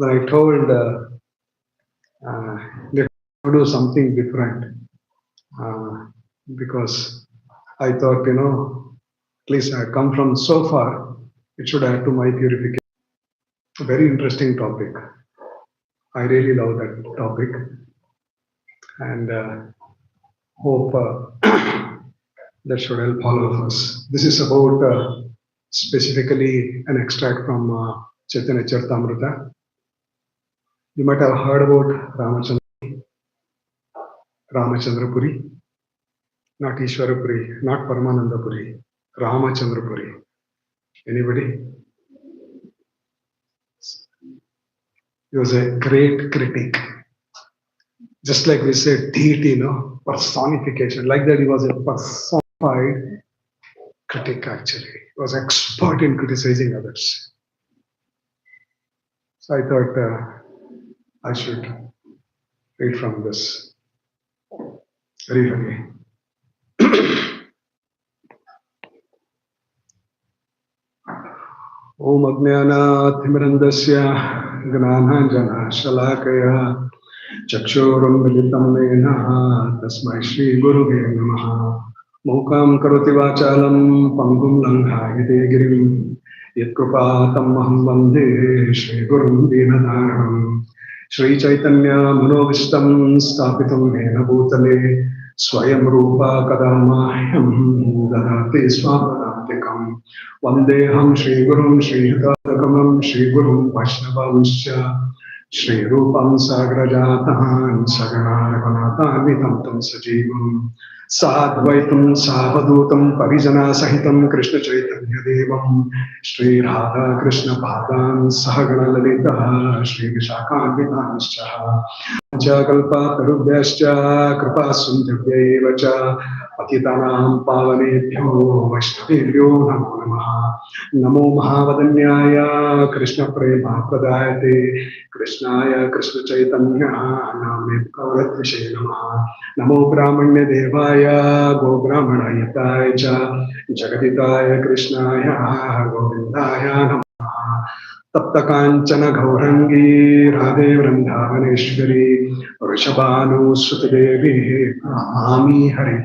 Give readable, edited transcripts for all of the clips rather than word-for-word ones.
when I told let's do something different, because I thought, at least I come from so far, it should add to my purification. A very interesting topic. I really love that topic, and hope that should help all of us. This is about specifically an extract from Chaitanya Charitamrita. You might have heard about Ramachandra Puri, not Ishwara Puri, not Paramananda Puri, Ramachandra Puri. Anybody? He was a great critic. Just like we said, deity, personification. Like that, he was a personified critic actually. He was expert in criticizing others. So I thought I should read from this. Hari. Om Ajnana-timirandasya Gnana-jana-shalakaya Chakshurum-militam mena Tasmai Shri-guruve namaha Mukam karoti vachalam Pangum langhayate girim Yatkrupatam maham vande Shri-gurum dinadaram Shri Chaitanya Manovistam Stapitam mena bhutale Swayam Rupa Kadamahyam Dadate Swapadantikam Vandeham Shri Gurum Shri Hitakamam Shri Gurum Vaishnavamscha Shri Rupam Sagrajatahan Saganaravanatanitam Tam Sajivam Sadvaitam Savadutam Parijana Sahitam Krishna Chaitanya Devam Shri Radha Krishna Padan Sahagana Lalita Shri Vishakan Vidhanscha Jagalpa Tarubhyascha Kripa Sundhavyevacha Patitanam Pavanebhyo Vaishnavebhyo Namo Namaha Namo Mahavadanyaya Krishna Prema Pradayate Krishnaya Krishna Chaitanya Namne Kauratvishaya Namaha Namo Brahmanya Devaya Go Brahmanayataya Cha Jagaditaya Krishnaya Govindaya Namaha Tapta Kanchana Gaurangi Radhe Vrindavaneshwari Vrishabhanusuti Devi Pranamami Hari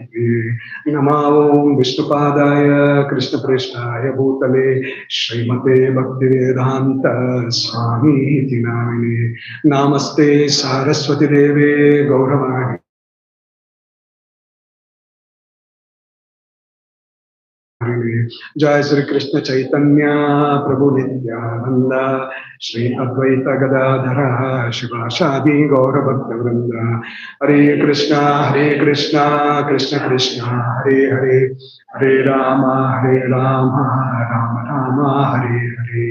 Namo Vishnupadaya Krishna Preshnaya Bhutale Srimate Bhaktivedanta Swami Iti Namine Namaste Saraswati Devi Gauravani Jai Sri Krishna Chaitanya Prabhu Nityananda Shri Advaita Gadadhara Shivashadi Gaura Bhakta Vrinda Hare Krishna Krishna Krishna Hare Hare Hare Rama Rama Rama Hare Hare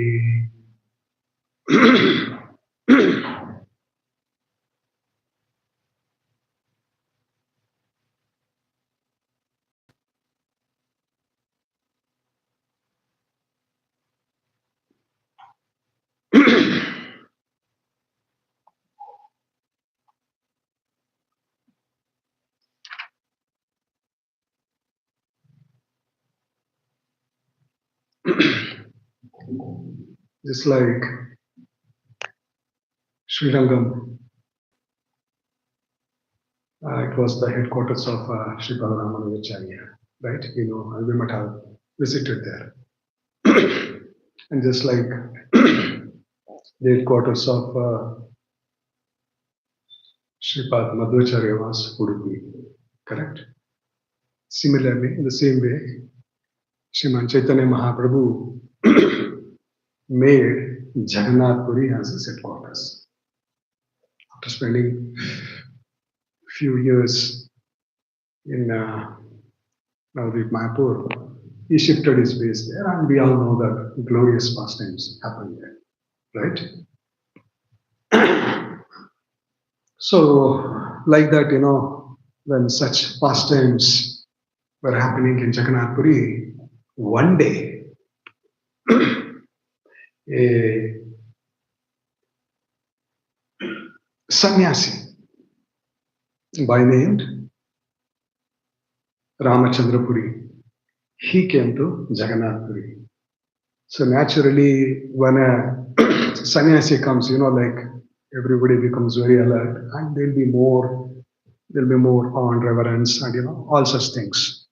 Just like Sri Rangam, it was the headquarters of Sri Ramanujacharya, right? We might have visited there. And just like the headquarters of Sripad Madhvacharya was Udupi, correct? Similarly, in the same way, Sriman Chaitanya Mahaprabhu made Jagannath Puri as his headquarters. After spending few years in Navadvip Mayapur, he shifted his base there, and we all know that glorious pastimes happened there, right? So, like that, when such pastimes were happening in Jagannath Puri, one day, a sannyasi by name Ramachandra Puri, he came to Jagannath Puri. So naturally, when a sannyasi comes, like everybody becomes very alert, and there'll be more awe and reverence, and all such things.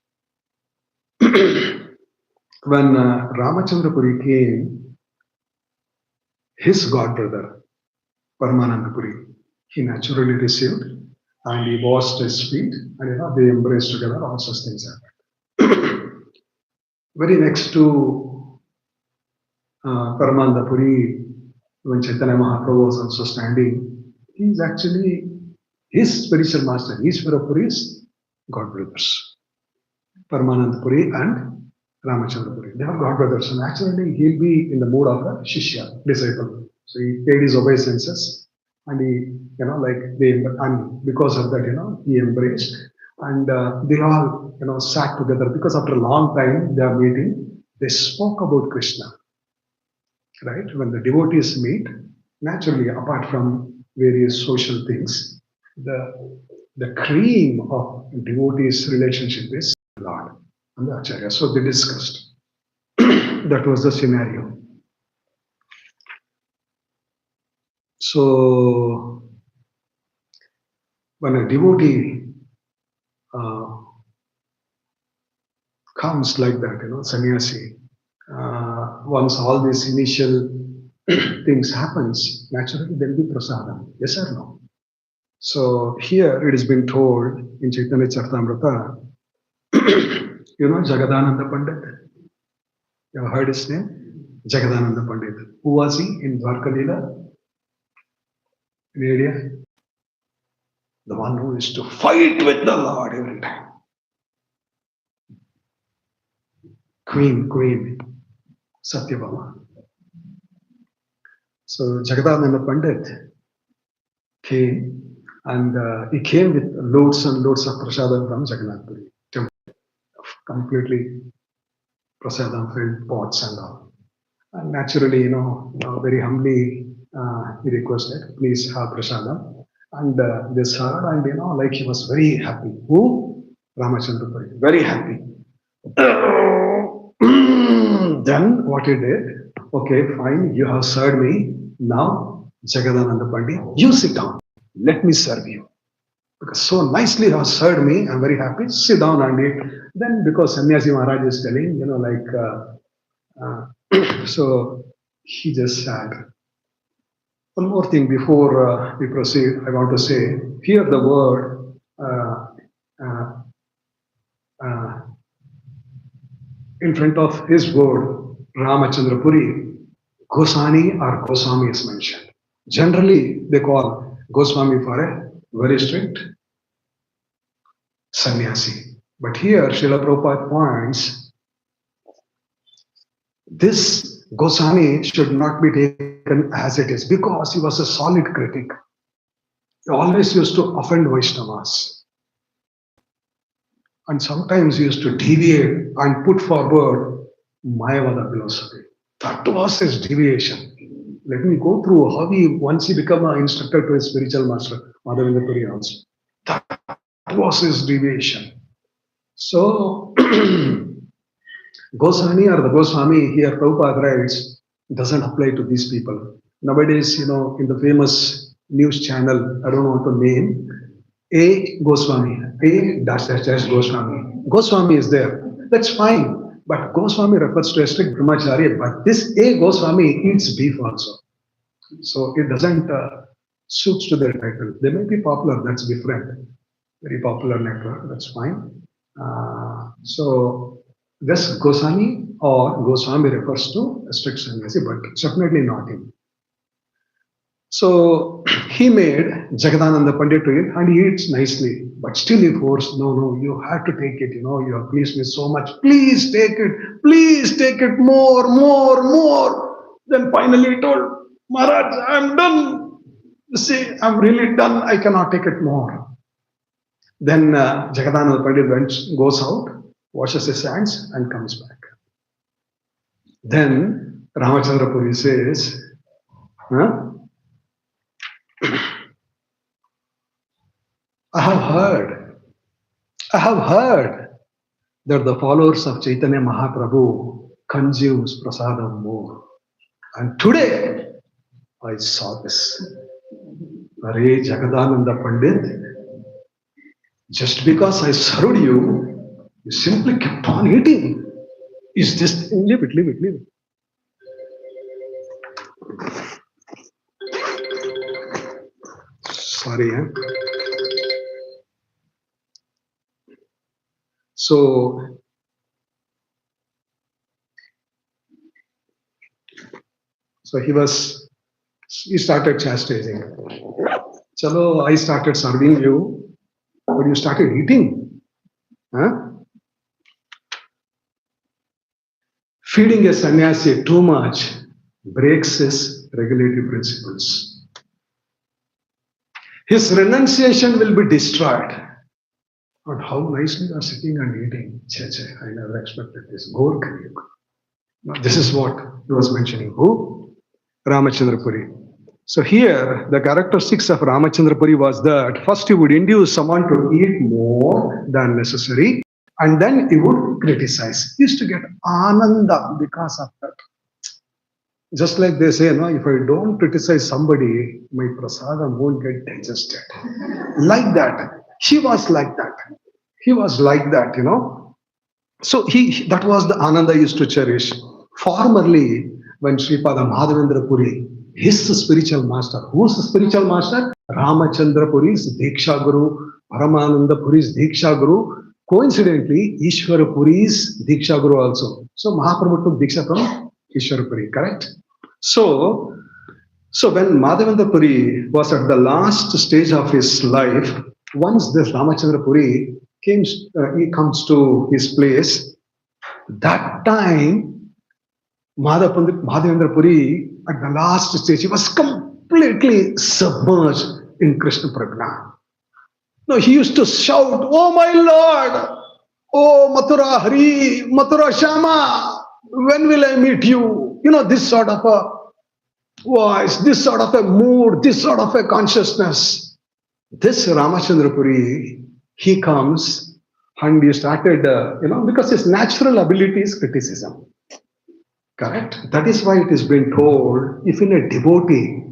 When Ramachandra Puri came, his god brother Paramananda Puri, he naturally received, and he washed his feet, and they embraced together. All such things happened. Very next to Paramananda Puri, when Chaitanya Mahaprabhu was also standing, he's actually his spiritual master, Ishvara Puri's god brothers, Paramananda Puri and Ramachandra Puri. They are god brothers, so naturally he'll be in the mood of a shishya, disciple. So he paid his obeisances, and he, and because of that, he embraced, and they all, sat together, because after a long time they are meeting. They spoke about Krishna. Right? When the devotees meet, naturally, apart from various social things, the cream of devotees' relationship is Lord and the Acharya. So they discussed. That was the scenario. So when a devotee comes like that, sannyasi, once all these initial things happens, naturally there will be prasadam. Yes or no? So here it has been told in Chaitanya Charitamrita, Jagadananda Pandit. You have heard his name? Jagadananda Pandit. Who was he in Dwarka Leela? Any idea? The one who is to fight with the Lord every time. Queen, Satyabhama. So Jagadananda Pandit came, and he came with loads and loads of prasadam from Jagannath Puri. Completely prasadam filled pots and all. And naturally, very humbly, he requested, please have prasadam. And this heard, and he was very happy. Who? Ramachandra Puri. Very happy. Then what he did, okay, fine, you have served me. Now, Jagadananda Pandit, you sit down. Let me serve you. Because so nicely you have served me, I'm very happy. Sit down and eat. Then, because Sannyasi Maharaj is telling, so he just sat. One more thing before we proceed, I want to say, here the word in front of his word, Ramachandra Puri, Goswami or Goswami is mentioned. Generally, they call Goswami for a very strict sannyasi. But here, Srila Prabhupada points, this Goswami should not be taken as it is, because he was a solid critic. He always used to offend Vaishnavas. And sometimes he used to deviate and put forward Mayavada philosophy. That was his deviation. Let me go through how once he became an instructor to his spiritual master, Ravindra Puri also. That was his deviation. So, Goswami or the Goswami here, Prabhupada writes, doesn't apply to these people. Nowadays, in the famous news channel, I don't want to name, A Goswami, A dash dash dash Goswami. Goswami is there. That's fine. But Goswami refers to a strict brahmacharya. But this A Goswami eats beef also. So it doesn't suit to their title. They may be popular, that's different. Very popular network, that's fine. So this Goswami or Goswami refers to a strict sannyasi, but definitely not him. So he made Jagadananda Pandit to eat, and he eats nicely, but still he forced, no, you have to take it, you have pleased me so much, please take it more. Then finally he told, Maharaj, I'm done. You see, I'm really done, I cannot take it more. Then Jagadananda Pandit goes out, washes his hands and comes back. Then Ramachandra Puri says, I have heard that the followers of Chaitanya Mahaprabhu consumes prasadam more. And today, I saw this. Are Jagadananda Pandit, just because I served you, you simply kept on eating. Is this, leave it. Sorry, eh? So he started chastising. Chalo, I started serving you, but you started eating. Huh? Feeding a sannyasi too much breaks his regulative principles. His renunciation will be destroyed. But how nicely you are sitting and eating. I never expected this. Gaur Kaliyug. This is what he was mentioning. Who? Ramachandra Puri. So here, the characteristics of Ramachandra Puri was that first he would induce someone to eat more than necessary, and then he would criticize. He used to get ananda because of that. Just like they say, no, if I don't criticize somebody, my prasadam won't get digested. Like that. He was like that. So that was the ananda he used to cherish. Formerly, when Sripada Madhavendra Puri, his spiritual master, who's the spiritual master? Ramachandra Puri's Diksha Guru, Paramananda Puri's Diksha Guru, coincidentally, Ishwara Puri's Diksha Guru also. So Mahaprabhu took Diksha from Ishwara Puri, correct? So when Madhavendra Puri was at the last stage of his life, once this Ramachandra Puri he comes to his place, that time Madhavendra Puri at the last stage, he was completely submerged in Krishna Prajna. No, he used to shout, "Oh my Lord! Oh Mathura Hari, Mathura Shama, when will I meet you?" This sort of a voice, this sort of a mood, this sort of a consciousness. This Ramachandra Puri, he comes and he started, because his natural ability is criticism. Correct? That is why it is been told, if in a devotee,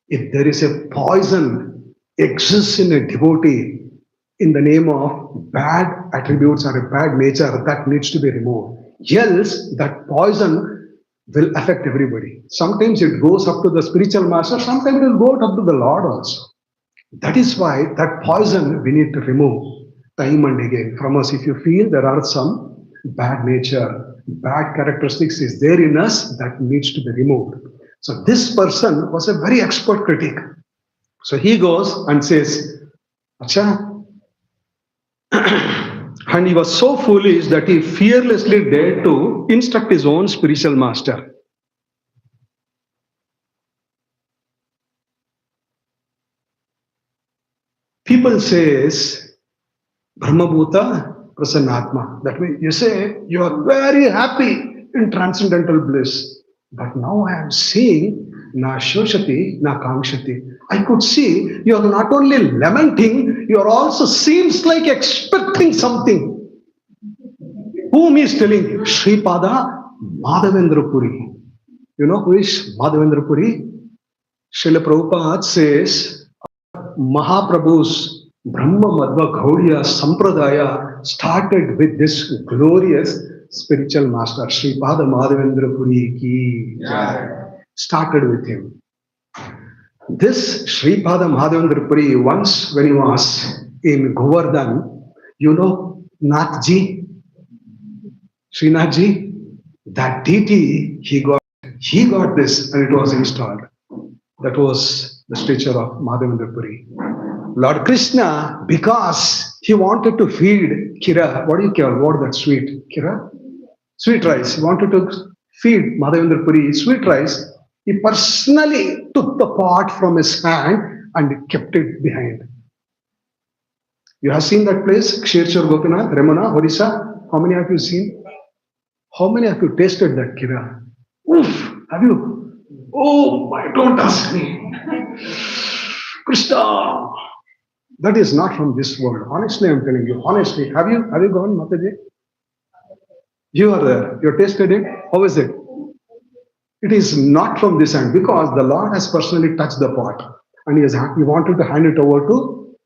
if there is a poison exists in a devotee in the name of bad attributes or a bad nature, that needs to be removed. Else, that poison will affect everybody. Sometimes it goes up to the spiritual master, sometimes it will go up to the Lord also. That is why that poison we need to remove time and again from us. If you feel there are some bad nature, bad characteristics is there in us, that needs to be removed. So this person was a very expert critic. So he goes and says, Acha, and he was so foolish that he fearlessly dared to instruct his own spiritual master. People says, Brahmabhuta Prasannatma. That means you say you are very happy in transcendental bliss. But now I am seeing na shoshati, na kamshati. I could see you are not only lamenting, you are also seems like expecting something. Whom is telling? Sripada Madhavendra Puri. You know who is Madhavendra Puri? Srila Prabhupada says, Mahaprabhu's Brahma Madhva Gaudiya Sampradaya started with this glorious spiritual master, Sripada Madhavendra Puri ki started with him. This Sripada Madhavendra Puri, once when he was in Govardhan, Nathji, Srinathji, that deity, he got this and it was installed. That was the stature of Madhavendra Puri. Lord Krishna, because he wanted to feed Kira, what that sweet? Kira? Sweet rice. He wanted to feed Madhavendra Puri sweet rice. He personally took the pot from his hand and kept it behind. You have seen that place, Kshirchur Gopinath, Ramana, Orissa? How many have you seen? How many have you tasted that Kira? Oof, have you? Oh my, don't ask me. Krishna, that is not from this world. Honestly, I'm telling you. Honestly, have you gone, Mataji? You are there. You tasted it. How is it? It is not from this end because the Lord has personally touched the pot and he wanted to hand it over to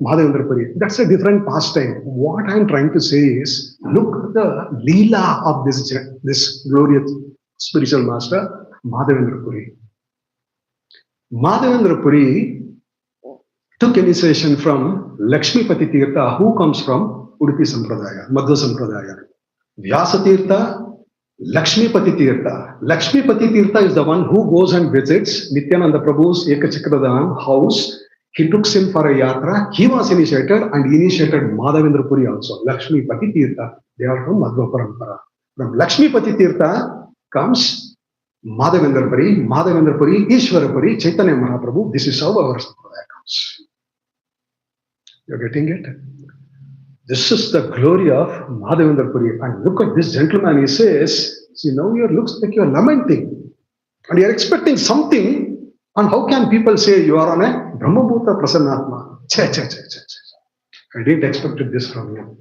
Madhavendra Puri. That's a different pastime. What I'm trying to say is, look at the Leela of this glorious spiritual master, Madhavendra Puri. Madhavendra Puri took initiation from Lakshmipati Tirtha, who comes from Udupi Sampradaya, Madhva Sampradaya. Vyasa Tirtha, Lakshmipati Tirtha. Lakshmipati Tirtha is the one who goes and visits Nityananda Prabhu's Ekachakradhan house. He took him for a yatra. He was initiated and initiated Madhavendra Puri also. Lakshmipati Tirtha. They are from Madhva Parampara. From Lakshmipati Tirtha comes Madhavendra Puri, Madhavendra Puri, Ishvara Puri, Chaitanya Mahaprabhu. This is how our Sampradaya comes. You're getting it? This is the glory of Madhavendra Puri. And look at this gentleman. He says, see, now you looks like you're lamenting. And you're expecting something. And how can people say you are on a Brahmabhuta Prasannatma? I didn't expect this from you.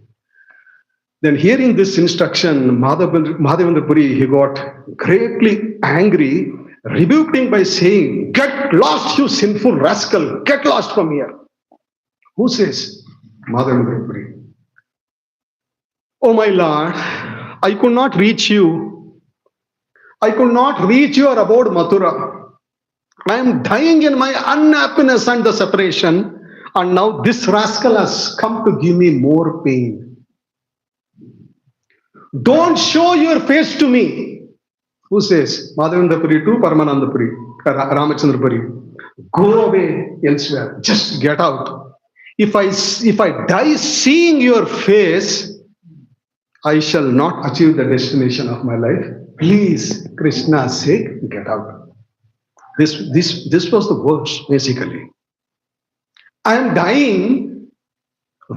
Then hearing this instruction, Madhavendra Puri, he got greatly angry, rebuked him by saying, "Get lost, you sinful rascal. Get lost from here." Who says? Madhavendra Puri. Oh my Lord, I could not reach you. I could not reach your abode Mathura. I am dying in my unhappiness and the separation, and now this rascal has come to give me more pain. Don't show your face to me. Who says? Madhavendra Puri to Paramananda Puri, Ramachandra Puri. Go away elsewhere. Just get out. If I die seeing your face, I shall not achieve the destination of my life. Please, Krishna's sake, get out. This was the verse, basically. I am dying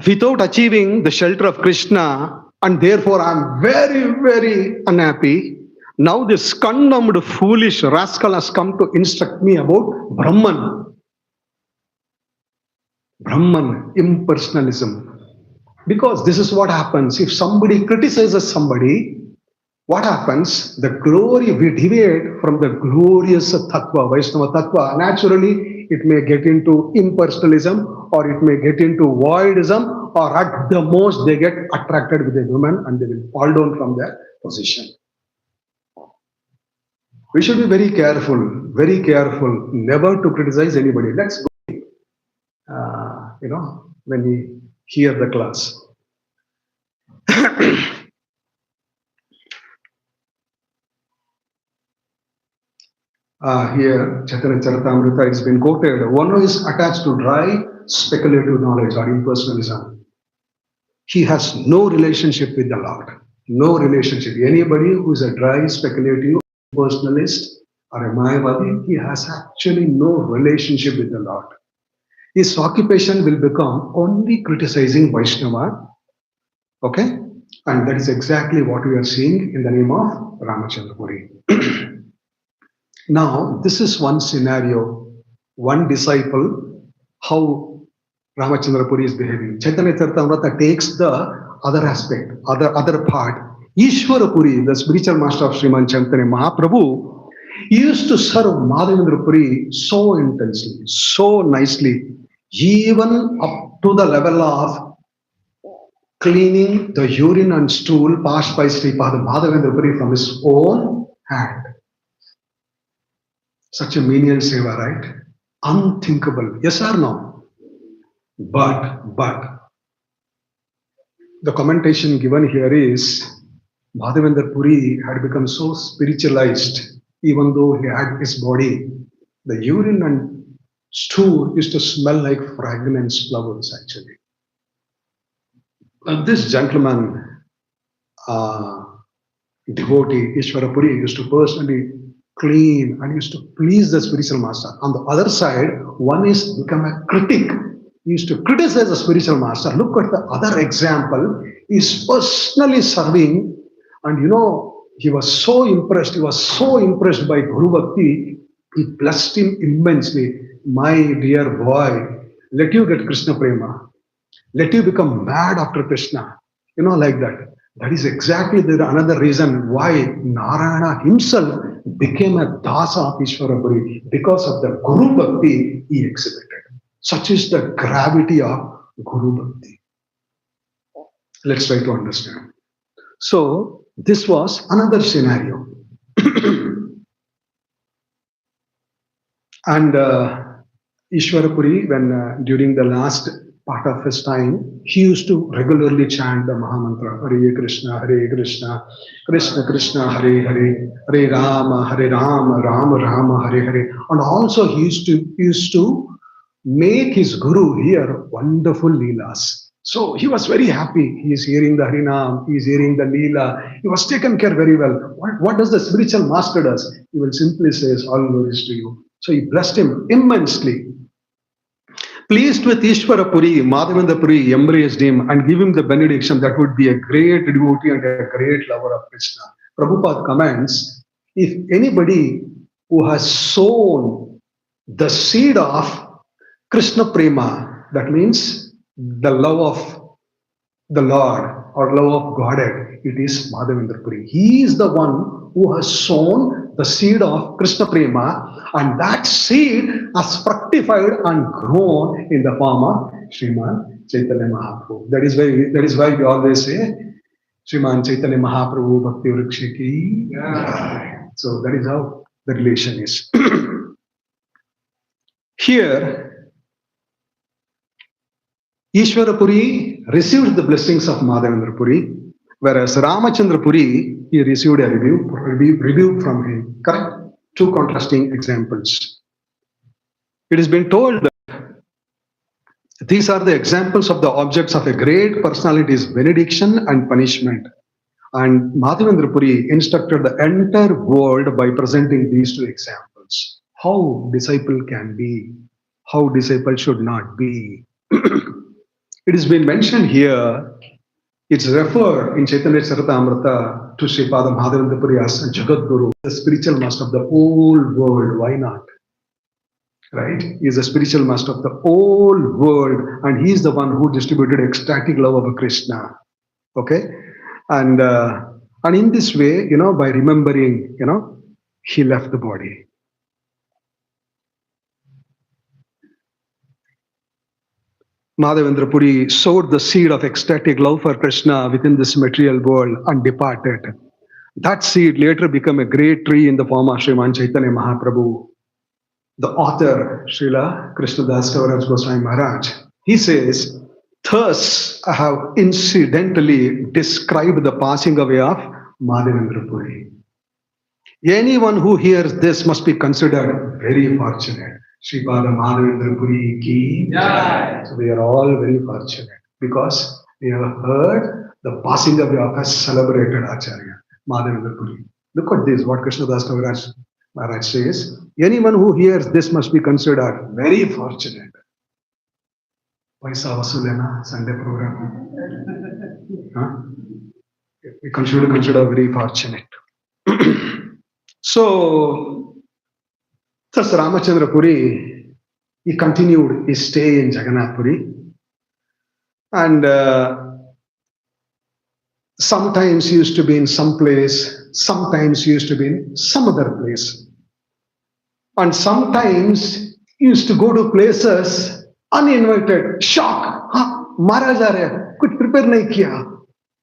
without achieving the shelter of Krishna, and therefore I am very, very unhappy. Now this condemned, foolish rascal has come to instruct me about Brahman. Brahman, impersonalism. Because this is what happens. If somebody criticizes somebody, what happens? The glory, we deviate from the glorious Tattva, Vaishnava Tattva. Naturally, it may get into impersonalism, or it may get into voidism, or at the most, they get attracted with a woman and they will fall down from their position. We should be very careful, never to criticize anybody. Let's go, when we hear the class. Here, Chaitanya Charitamrita has been quoted. One who is attached to dry, speculative knowledge or impersonalism, he has no relationship with the Lord. No relationship. Anybody who is a dry, speculative, personalist or a Mayavadi, he has actually no relationship with the Lord. His occupation will become only criticizing Vaishnava. Okay? And that is exactly what we are seeing in the name of Ramachandra Puri. Now, this is one scenario, one disciple, how Ramachandra Puri is behaving. Chaitanya Charitamrita takes the other aspect, other part. Ishvara Puri, the spiritual master of Sriman Chaitanya Mahaprabhu, used to serve Madhavendra Puri so intensely, so nicely, even up to the level of cleaning the urine and stool passed by Sripada Madhavendra Puri from his own hand. Such a menial seva, right? Unthinkable. Yes or no? But the commentation given here is Madhavendra Puri had become so spiritualized, even though he had his body. The urine and stool used to smell like fragrance flowers, actually. And this gentleman, devotee, Ishvara Puri, used to personally clean and used to please the spiritual master. On the other side, one is become a critic. He used to criticize the spiritual master. Look at the other example. He is personally serving, and he was so impressed. He was so impressed by Guru Bhakti. He blessed him immensely. My dear boy, let you get Krishna Prema. Let you become mad after Krishna. Like that. That is exactly another reason why Narayana himself became a dasa of Ishwarapuri, because of the Guru Bhakti he exhibited. Such is the gravity of Guru Bhakti. Let's try to understand. So, this was another scenario. And Ishwarapuri, when during the last part of his time, he used to regularly chant the Mahamantra, Hare Krishna, Krishna Krishna, Hare Hare, Hare Rama, Rama Rama, Hare Hare. And also he used to make his guru hear wonderful leelas. So he was very happy. He is hearing the Harinam, he is hearing the Leela. He was taken care very well. What does the spiritual master does? He will simply say, all glories to you. So he blessed him immensely. Pleased with Ishwarapuri, Madhavendra embraced him and give him the benediction that would be a great devotee and a great lover of Krishna. Prabhupada comments, if anybody who has sown the seed of Krishna Prema, that means the love of the Lord or love of Godhead, it is Madhavendra Puri. He is the one who has sown the seed of Krishna Prema, and that seed has fructified and grown in the form of Sriman Chaitanya Mahaprabhu. That is why we always say Sriman Chaitanya Mahaprabhu Bhakti Vriksha ki Jai. So that is how the relation is. Here, Ishwarapuri received the blessings of Madhavendra Puri, whereas Ramachandra Puri, he received a rebuke from him. Correct? Two contrasting examples. It has been told that these are the examples of the objects of a great personality's benediction and punishment. And Madhavendra Puri instructed the entire world by presenting these two examples. How disciple can be, how disciple should not be. It has been mentioned here, it's referred in Chaitanya Charitamrita to Sripada Madhavendra Puri as Jagat Guru, the spiritual master of the whole world. Why not? Right? He is the spiritual master of the whole world, and he is the one who distributed ecstatic love of Krishna. Okay? And in this way, by remembering, he left the body. Madhavendra Puri sowed the seed of ecstatic love for Krishna within this material world and departed. That seed later became a great tree in the form of Sriman Chaitanya Mahaprabhu. The author, Srila Krishnadas Kaviraj Goswami Maharaj, he says, thus I have incidentally described the passing away of Madhavendra Puri. Anyone who hears this must be considered very fortunate. Sripada Madhavendra Puri ki Jai. So we are all very fortunate because we have heard the passing away of a celebrated Acharya, Madhavendra Puri. Look at this, what Krishnadas Kaviraj Maharaj says. Anyone who hears this must be considered very fortunate. Paisa Vasulena, Sunday program. We consider very fortunate. So, thus Ramachandra Puri, he continued his stay in Jagannath Puri, and sometimes he used to be in some place, sometimes he used to be in some other place, and sometimes he used to go to places uninvited. Shock! Maharaj aa rahe, kuch prepare nahi kiya.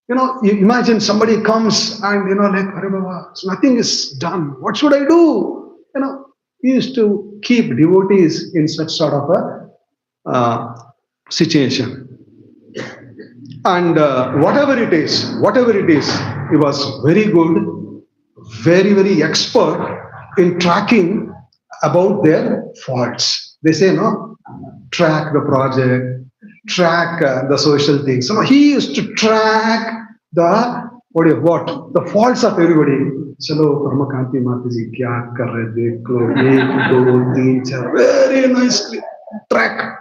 You imagine somebody comes and like, Hare Baba, nothing is done. What should I do? He used to keep devotees in such sort of a situation. And whatever it is, he was very good, very, very expert in tracking about their faults. They say, track the project, track the social things. So he used to track the faults of everybody. Chalo, Paramakanti Mataji, kya kar rahe, dekho, 1, 2, 3, 4, very nicely track.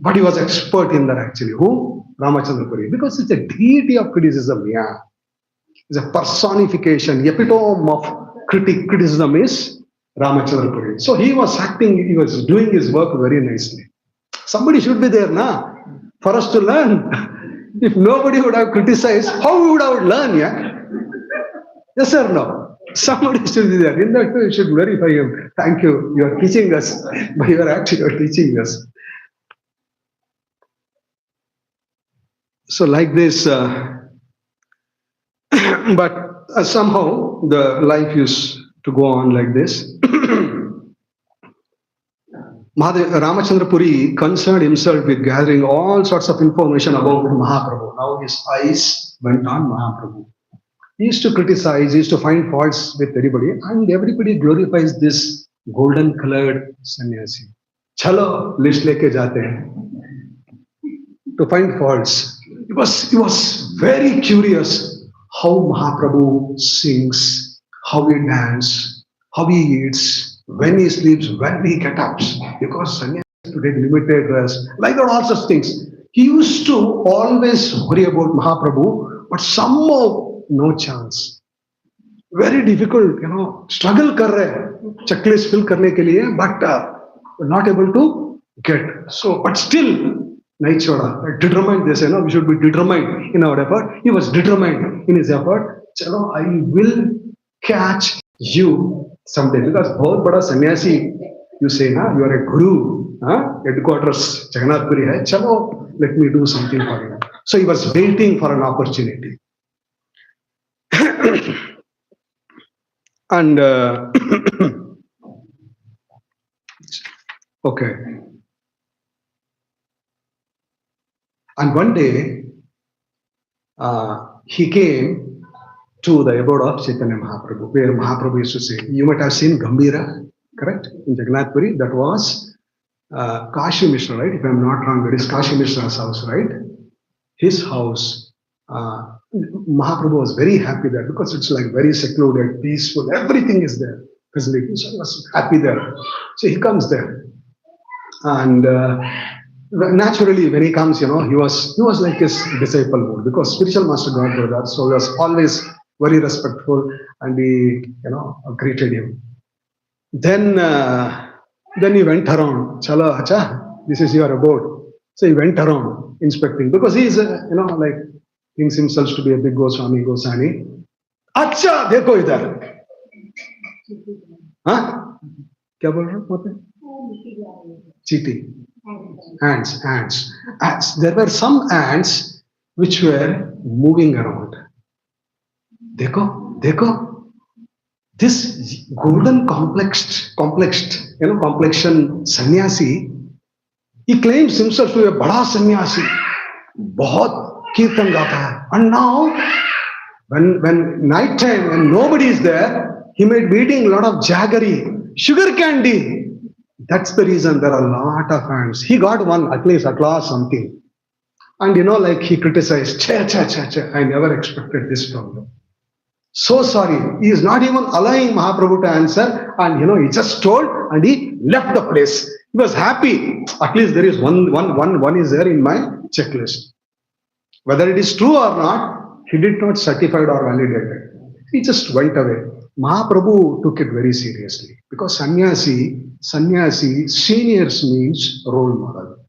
But he was expert in that actually. Who? Ramachandra Puri. Because it's a deity of criticism, yeah. It's a personification. The epitome of criticism is Ramachandra Puri. So he was doing his work very nicely. Somebody should be there, for us to learn. If nobody would have criticized, how we would have learned, yeah? Yes or no? Somebody should be there. In that way, you should glorify him. Thank you. You are teaching us. By your action, you are teaching us. So like this, but somehow the life used to go on like this. Ramachandra Puri concerned himself with gathering all sorts of information about Mahaprabhu. Now his eyes went on Mahaprabhu. He used to criticize, he used to find faults with everybody, and everybody glorifies this golden colored sannyasi. Chalo, list leke jate hain to find faults. He was very curious how Mahaprabhu sings, how he dances, how he eats, when he sleeps, when he gets up. Because sannyasi to take limited rest, like that, all such things. He used to always worry about Mahaprabhu, but somehow no chance. Very difficult, struggle कर रहे हैं checklist fill करने के लिए, but not able to get. So, but still, नहीं छोड़ा. Determined, they say, no, we should be determined in our effort. He was determined in his effort. चलो, I will catch you someday. Because बहुत बड़ा सन्यासी, you say, ना, you are a guru, headquarters Jagannath Puri है. चलो, let me do something for you. So he was waiting for an opportunity. And okay. And one day, he came to the abode of Chaitanya Mahaprabhu, where Mahaprabhu used to say, you might have seen Gambhira, correct? In Jagannath Puri, that was Kashi Mishra, right? If I'm not wrong, that is Kashi Mishra's house, right? His house. Mahaprabhu was very happy there because it's like very secluded, peaceful, everything is there. Facilities. So he was happy there. So he comes there. And naturally, when he comes, he was like his disciple mode because spiritual master got there. So he was always very respectful and he, greeted him. Then he went around. Chalo, acha, this is your abode. So he went around inspecting because he is, like thinks himself to be a big Goswami. Acha, dekho idhar. Huh? Kya bol raha hu? Cheating. Ants. There were some ants which were moving around. Dekho. This golden complexion sannyasi, he claims himself to be a bada sannyasi. Bahut kirtan gata hai. And now, when night time, when nobody is there, he might be eating a lot of jaggery, sugar candy. That's the reason there are a lot of ants. He got one, at least a class something. And like he criticized, I never expected this from you. So sorry. He is not even allowing Mahaprabhu to answer. And he just told and he left the place. He was happy. At least there is one is there in my checklist. Whether it is true or not, he did not certify or validate it. He just went away. Mahaprabhu took it very seriously because sannyasi, seniors means role model.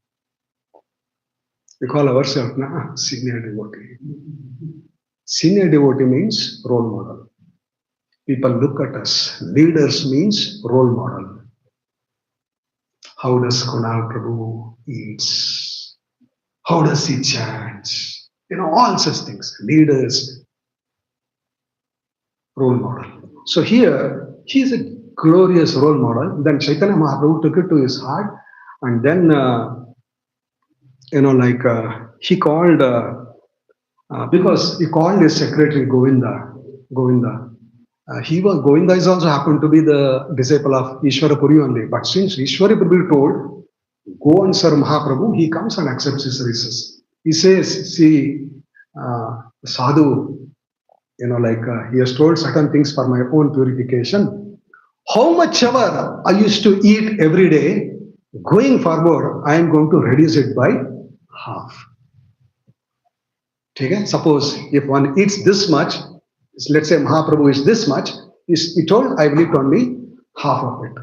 We call ourselves senior devotee. Senior devotee means role model. People look at us. Leaders means role model. How does Kunal Prabhu eats? How does he chants? All such things. Leaders, role model. So here, he is a glorious role model. Then Chaitanya Mahaprabhu took it to his heart, and then he called because he called his secretary Govinda. Govinda is also happened to be the disciple of Ishwara Puri only. But since Ishwara Puri told, go and serve Mahaprabhu, he comes and accepts his services. He says, see, sadhu, he has told certain things for my own purification. How much ever I used to eat every day, going forward, I am going to reduce it by half. Okay? Suppose if one eats this much, let's say Mahaprabhu is this much, he told, I will eat only half of it.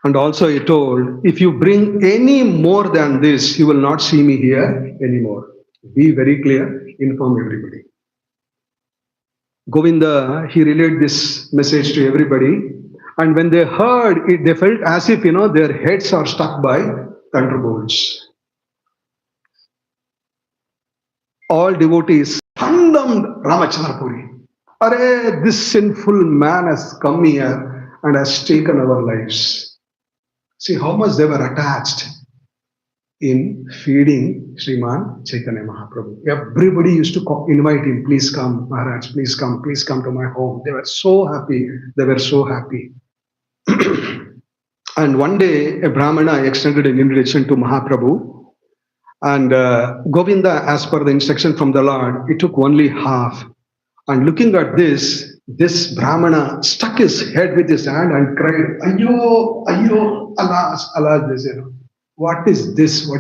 And also he told, if you bring any more than this, you will not see me here anymore. Be very clear, inform everybody. Govinda, he relayed this message to everybody. And when they heard it, they felt as if, their heads are struck by thunderbolts. All devotees condemned Ramachandra Puri. Arey, this sinful man has come here and has taken our lives. See how much they were attached in feeding Sriman Chaitanya Mahaprabhu. Everybody used to invite him, please come, Maharaj, please come to my home. They were so happy. And one day, a Brahmana extended an invitation to Mahaprabhu. And Govinda, as per the instruction from the Lord, he took only half. And looking at this Brahmana stuck his head with his hand and cried, Ayo, ayo, alas, alas, this, What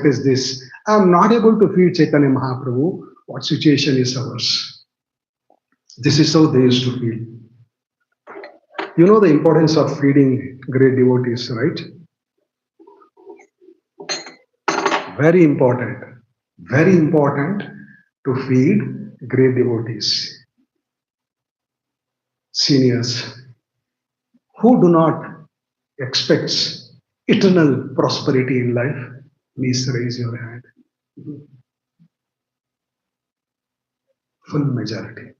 is this? I am not able to feed Chaitanya Mahaprabhu. What situation is ours? This is how they used to feel. You know the importance of feeding great devotees, right? Very important to feed great devotees. Seniors who do not expect eternal prosperity in life, please raise your hand. Full majority.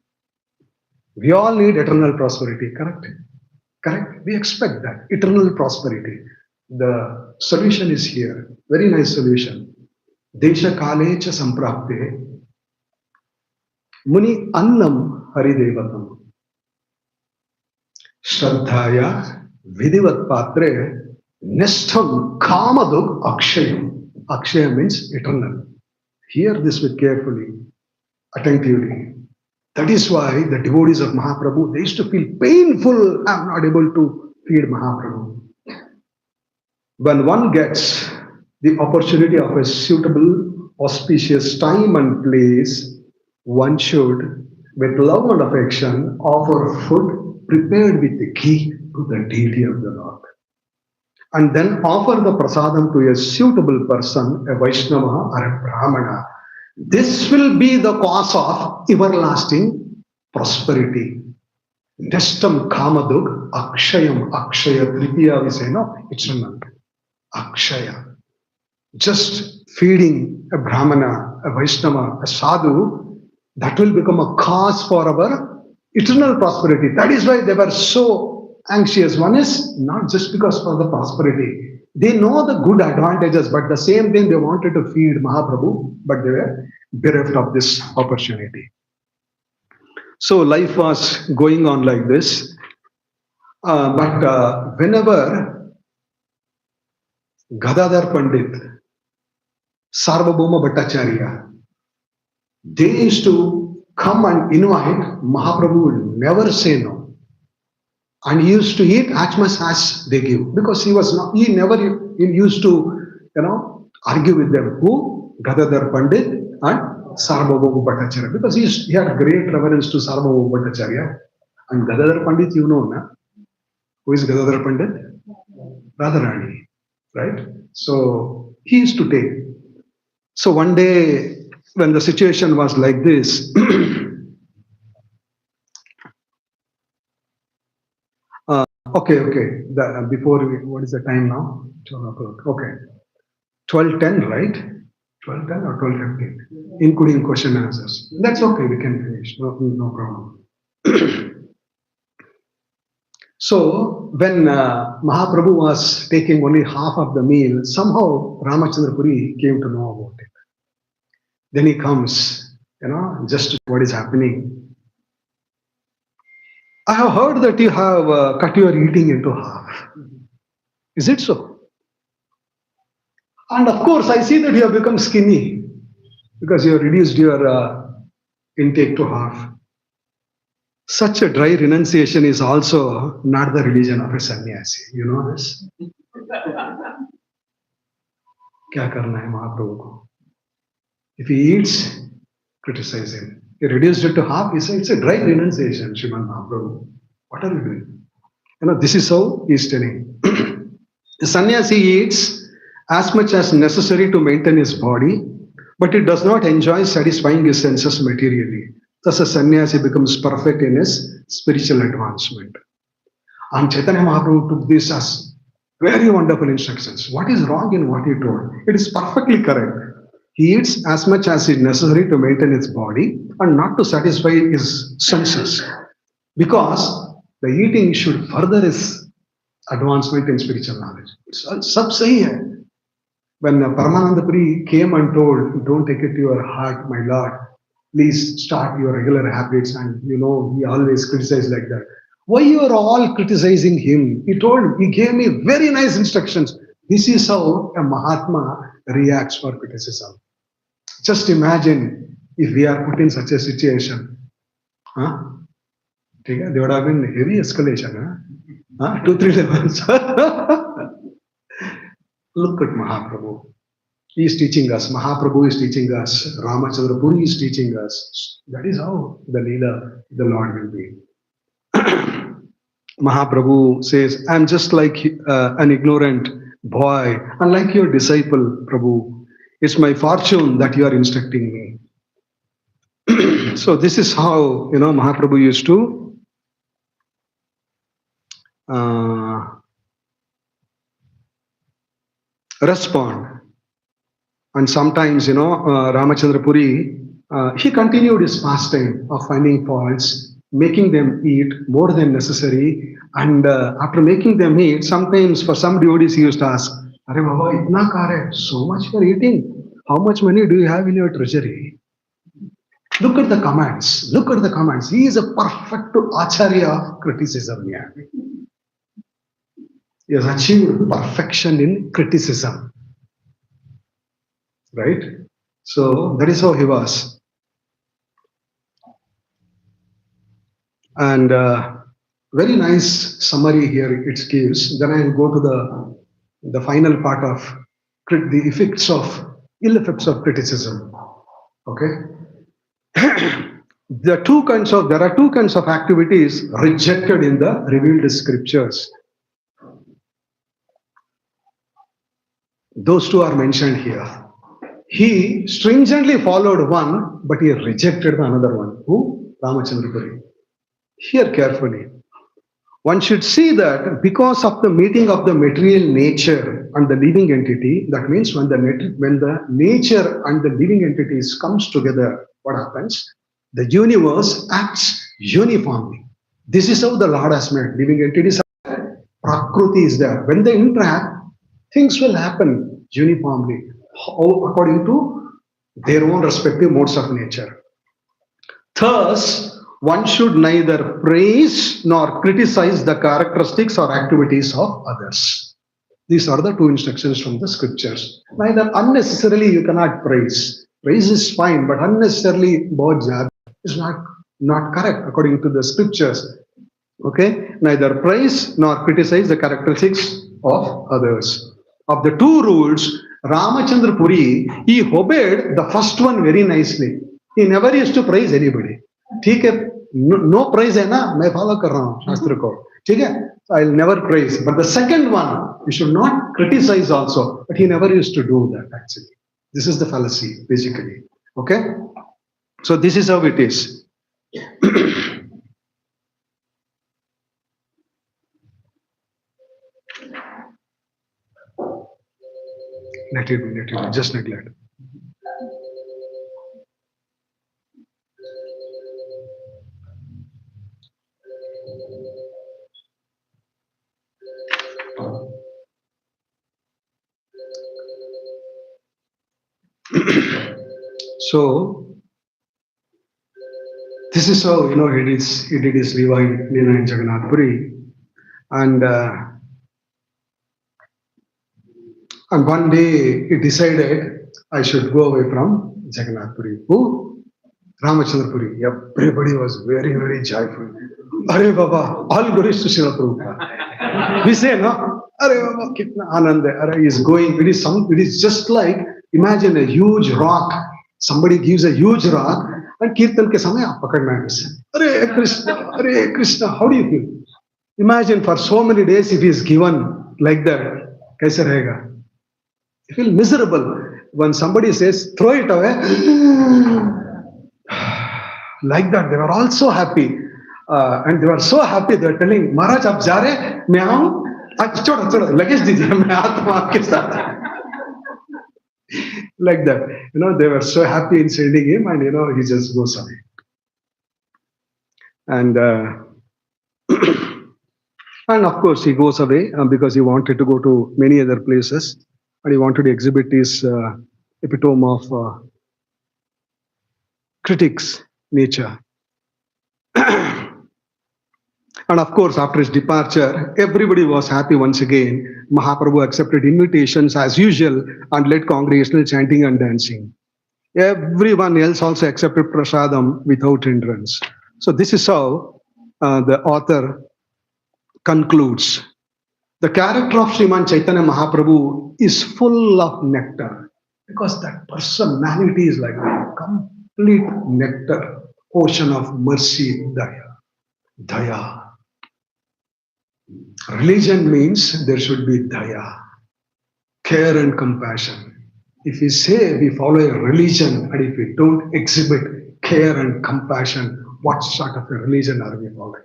We all need eternal prosperity, correct? We expect that. Eternal prosperity. The solution is here. Very nice solution. Desha kalecha samprapte muni annam haridevatam Shraddhaya vidivat patre nestam kamaduk akshayam. Akshaya means eternal. Hear this with carefully, attentively. That is why the devotees of Mahaprabhu, they used to feel painful, I am not able to feed Mahaprabhu. When one gets the opportunity of a suitable, auspicious time and place, one should, with love and affection, offer food prepared with the ghee to the deity of the Lord. And then offer the prasadam to a suitable person, a Vaishnava or a Brahmana. This will be the cause of everlasting prosperity. Nestam kamaduk akshayam. Akshaya tritiya we say, no, it's not. Akshaya. Just feeding a Brahmana, a Vaishnava, a Sadhu, that will become a cause for our eternal prosperity. That is why they were so anxious. One is not just because of the prosperity. They know the good advantages, but the same thing they wanted to feed Mahaprabhu, but they were bereft of this opportunity. So life was going on like this. But whenever Gadadhar Pandit, Sarvabhauma Bhattacharya, they used to come and invite, Mahaprabhu would never say no. And he used to eat as much as they give, because he used to, argue with them. Who? Gadadhar Pandit and Sarvabhauma Bhattacharya, because he had great reverence to Sarvabhauma Bhattacharya. And Gadadhar Pandit, na? Who is Gadadhar Pandit? Radharani, right? So he used to take. So one day, when the situation was like this, okay. What is the time now? 12 o'clock. Okay. 12:10, right? 12:10 or 12:15, including question and answers. That's okay, we can finish. No problem. So, when Mahaprabhu was taking only half of the meal, somehow Ramachandra Puri came to know about it. Then he comes, just what is happening. I have heard that you have cut your eating into half. Is it so? And of course, I see that you have become skinny because you have reduced your intake to half. Such a dry renunciation is also not the religion of a sannyasi. You know this? Kya karna hai Mahaprabhu ko? If he eats, criticize him. He reduced it to half. He said, it's a dry renunciation, Sriman Mahaprabhu. What are you doing? This is how he is telling. A sannyasi eats as much as necessary to maintain his body, but it does not enjoy satisfying his senses materially. Thus, a sannyasi becomes perfect in his spiritual advancement. And Chaitanya Mahaprabhu took this as very wonderful instructions. What is wrong in what he told? It is perfectly correct. He eats as much as is necessary to maintain his body and not to satisfy his senses. Because the eating should further his advancement in spiritual knowledge. Sab sahi hai. When Paramananda Puri came and told, don't take it to your heart, my Lord, please start your regular habits. And he always criticized like that. Why you are all criticizing him? He gave me very nice instructions. This is how a Mahatma reacts for criticism. Just imagine if we are put in such a situation. Huh? There would have been heavy escalation. Huh? 2-3 levels. Look at Mahaprabhu. He is teaching us. Mahaprabhu is teaching us. Ramachandra Puri is teaching us. That is how the Leela, the Lord will be. Mahaprabhu says, I am just like an ignorant boy, unlike your disciple, Prabhu. It's my fortune that you are instructing me. So this is how, Mahaprabhu used to respond. And sometimes, Ramachandra Puri, he continued his pastime of finding faults, making them eat more than necessary. And after making them eat, sometimes for some devotees he used to ask, Are Baba, itna kar hai? So much for eating. How much money do you have in your treasury? Look at the comments. Look at the comments. He is a perfect acharya of criticism. Yeah. He has achieved perfection in criticism. Right? So that is how he was. And very nice summary here it gives. Then I will go to the final part of the ill effects of criticism. Okay. There are two kinds of activities rejected in the revealed scriptures. Those two are mentioned here. He stringently followed one, but he rejected the another one. Who? Ramachandra Puri. Hear carefully. One should see that because of the meeting of the material nature and the living entity, that means when the nature and the living entities comes together, what happens? The universe acts uniformly. This is how the Lord has made living entities. Prakriti is there. When they interact, things will happen uniformly according to their own respective modes of nature. Thus, one should neither praise nor criticize the characteristics or activities of others. These are the two instructions from the scriptures. Neither unnecessarily you cannot praise. Praise is fine, but unnecessarily is not correct according to the scriptures. Okay? Neither praise nor criticize the characteristics of others. Of the two rules, Ramachandra Puri, he obeyed the first one very nicely. He never used to praise anybody. ठीक है, no praise है ना, मैं follow कर रहा हूँ शास्त्र को, ठीक है, I'll never praise. But the second one, you should not criticize also. But he never used to do that actually. This is the fallacy basically. Okay, so this is how it is. Let it be, just neglect. So this is how he did his Leela in Jagannath Puri, and one day he decided I should go away from Jagannath Puri. Who? Ramachandra Puri. Everybody was very, very joyful. Are Baba, all glories to Srila Prabhupada. We say, no? Are Baba, kitna anand hai. He is going. It is just like, imagine a huge rock. Somebody gives a huke rock and kirtan ke samay aap pakadna hai. Hare Krishna, how do you feel? Imagine for so many days if he is given like that. कैसे रहेगा? You feel miserable when somebody says, throw it away. Like that, they were all so happy. And they were so happy, they were telling, Maharaj, आप जा रहे? मैं आऊं? छोड़ो छोड़ो, luggage दीजिए, मैं आता हूं आपके साथ. Like that, they were so happy in sending him, and he just goes away. And and of course he goes away because he wanted to go to many other places, and he wanted to exhibit his epitome of critics nature. And of course, after his departure, everybody was happy once again. Mahaprabhu accepted invitations as usual and led congregational chanting and dancing. Everyone else also accepted prasadam without hindrance. So this is how the author concludes. The character of Sriman Chaitanya Mahaprabhu is full of nectar, because that personality is like a complete nectar, ocean of mercy, daya. Religion means there should be daya, care and compassion. If we say we follow a religion and if we don't exhibit care and compassion, what sort of a religion are we following?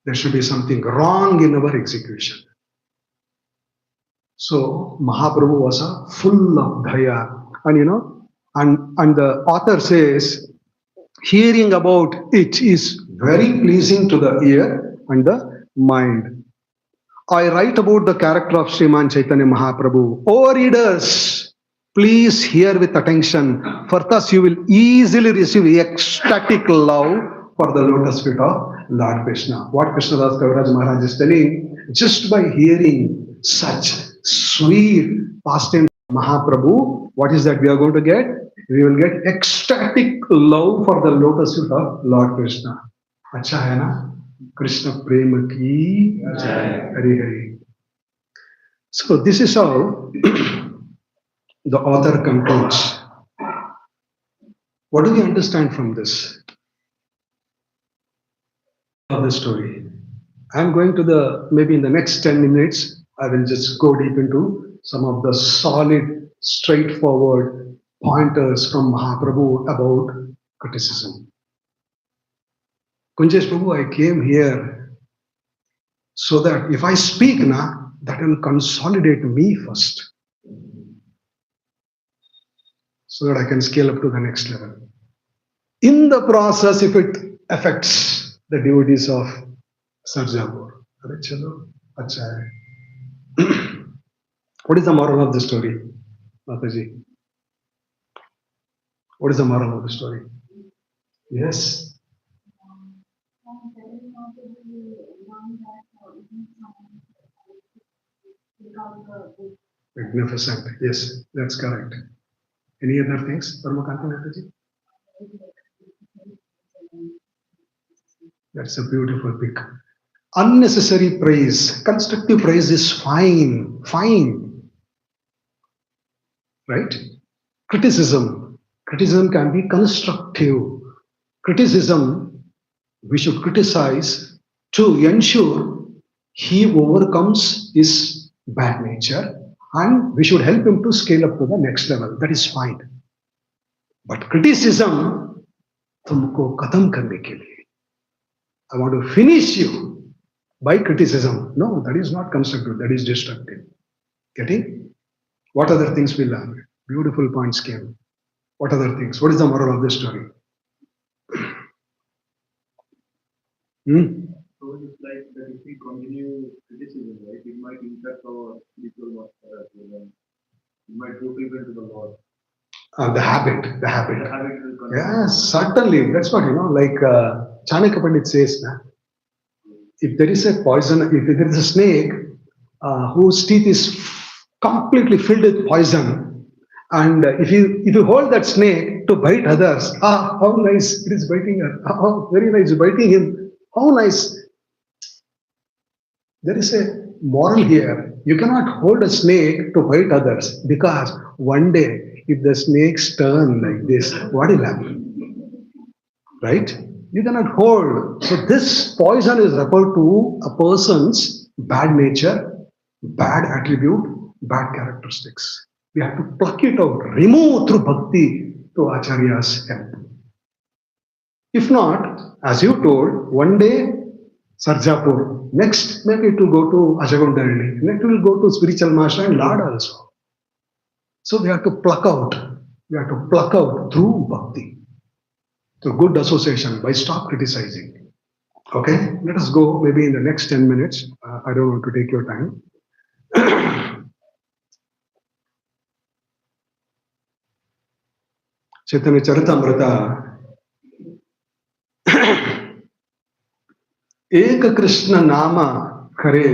There should be something wrong in our execution. So Mahaprabhu was full of daya, and the author says, hearing about it is very pleasing to the ear and the mind. I write about the character of Sriman Chaitanya Mahaprabhu. O readers, please hear with attention, for thus you will easily receive ecstatic love for the lotus feet of Lord Krishna. What Krishnadas Kaviraj Maharaj is telling, just by hearing such sweet pastime Mahaprabhu, what is that we are going to get? We will get ecstatic love for the lotus feet of Lord Krishna. Acha hai na? Krishna Prema Ki Jai. Hari Hari. So this is how the author concludes. What do we understand from this? Of the story. I'm going to maybe in the next 10 minutes, I will just go deep into some of the solid, straightforward pointers from Mahaprabhu about criticism. Kunjesh Prabhu, I came here so that if I speak now, that will consolidate me first, so that I can scale up to the next level. In the process, if it affects the devotees of Sarjapur, what is the moral of the story, Mataji? What is the moral of the story? Yes. Magnificent. Yes, that's correct. Any other things, Parmakanta Mataji? That's a beautiful pick. Unnecessary praise. Constructive praise is fine. Right? Criticism. Criticism can be constructive. Criticism, we should criticize to ensure he overcomes his bad nature, and we should help him to scale up to the next level. That is fine. But criticism, tumko khatam karne ke liye. I want to finish you by criticism. No, that is not constructive. That is destructive. Getting? What other things we learn? Beautiful points came. What other things? What is the moral of this story? So it's like that if we continue criticism, right, it might impact our spiritual master as well. It might go deeper into the Lord. The habit. The habit will continue. Yes, certainly. That's what, like Chanakya Pandit says, if there is a poison, if there is a snake whose teeth is completely filled with poison, and if you hold that snake to bite others, how nice it is biting her. Oh, very nice, biting him. How nice. There is a moral here. You cannot hold a snake to bite others, because one day, if the snakes turn like this, what will happen? Right? You cannot hold. So this poison is referred to a person's bad nature, bad attribute, bad characteristics. We have to pluck it out, remove through bhakti to Acharya's help. If not, as you told, one day Sarjapur, next maybe it will go to Ajagundarli, next it will go to spiritual master and Lord also. So we have to pluck out. We have to pluck out through bhakti, through good association, by stop criticizing. Okay, let us go maybe in the next 10 minutes. I don't want to take your time. Chaitanya Charitamrita. एक कृष्ण नाम करे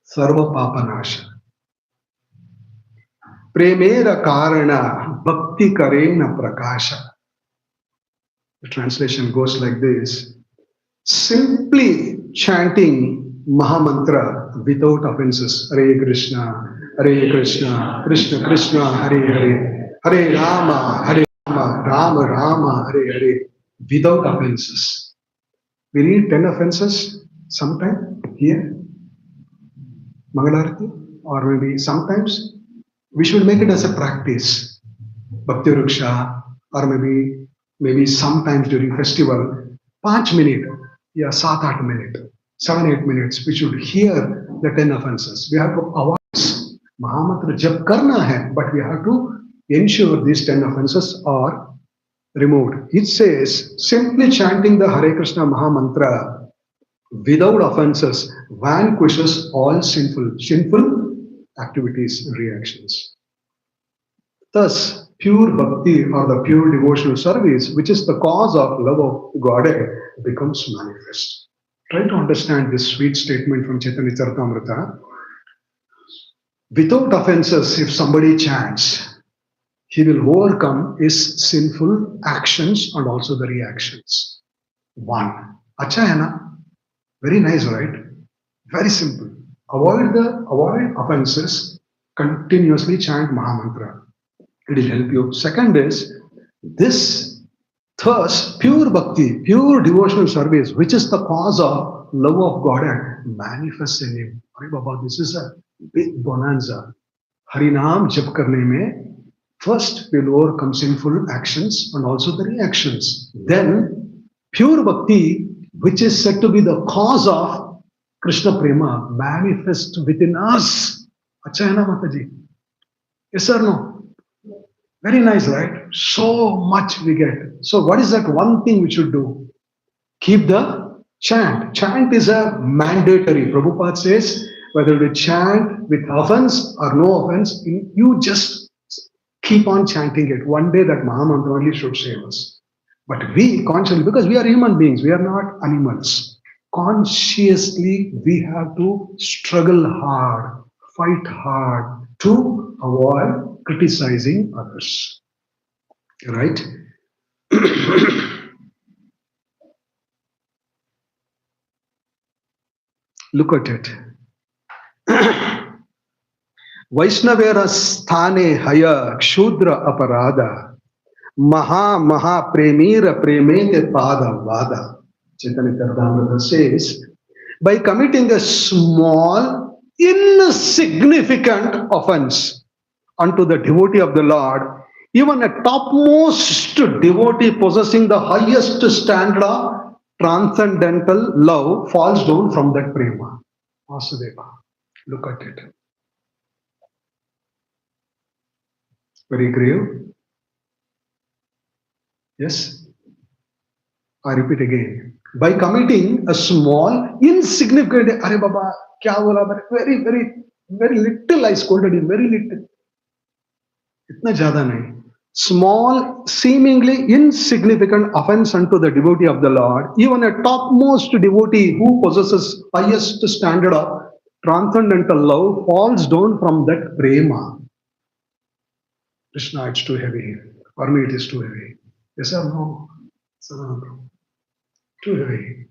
सर्व पापनाश प्रेमेर कारण भक्ति करे न प्रकाश. The translation goes like this: simply chanting Mahamantra without offenses, Hare Krishna, Krishna Krishna, Hare Hare, Hare Rama, Rama Rama, Hare Hare, without offenses. We need 10 offenses sometime here, Mangalarati, or maybe sometimes. We should make it as a practice. Bhakti Ruksha, or maybe sometimes during festival, 5 minutes, yeah, 7-8 minutes, 7-8 minutes, we should hear the 10 offenses. We have to avoid Mahamantra jap karna hai, but we have to ensure these 10 offenses are removed. It says, simply chanting the Hare Krishna Mahamantra without offenses vanquishes all sinful activities and reactions. Thus, pure bhakti or the pure devotional service, which is the cause of love of Godhead, becomes manifest. Try to understand this sweet statement from Chaitanya Charitamrita. Without offenses, if somebody chants, he will overcome his sinful actions and also the reactions. One. Acha hai na? Very nice, right? Very simple. Avoid offenses, continuously chant Mahamantra. It will help you. Second is this, thus pure bhakti, pure devotional service, which is the cause of love of Godhead, manifests in him. Hare Baba, this is a big bonanza. Harinam jap karne mein, first we'll overcome sinful actions and also the reactions. Then pure bhakti, which is said to be the cause of Krishna Prema, manifest within us. Acha hai na Mataji? Yes or no? Very nice, right? So much we get. So what is that one thing we should do? Keep the chant. Chant is a mandatory. Prabhupada says, whether we chant with offense or no offense, you just keep on chanting it. One day that Mahamantra only should save us. But we consciously, because we are human beings, we are not animals. Consciously, we have to struggle hard, fight hard to avoid criticizing others. Right? Look at it. Vaishnavera sthane haya kshudra aparada maha premira premite pada vada. Chaitanya Charitamrita says, by committing a small, insignificant offense unto the devotee of the Lord, even a topmost devotee possessing the highest standard of transcendental love falls down from that prema. Vasudeva. Look at it. Very grave. Yes? I repeat again. By committing a small, insignificant, Are Baba, kya bola? Very little I scolded him, very little. Itna jyada nahi. Small, seemingly insignificant offense unto the devotee of the Lord, even a topmost devotee who possesses highest standard of transcendental love falls down from that prema. Krishna, it's too heavy. For me, it is too heavy. Yes or no? Too heavy.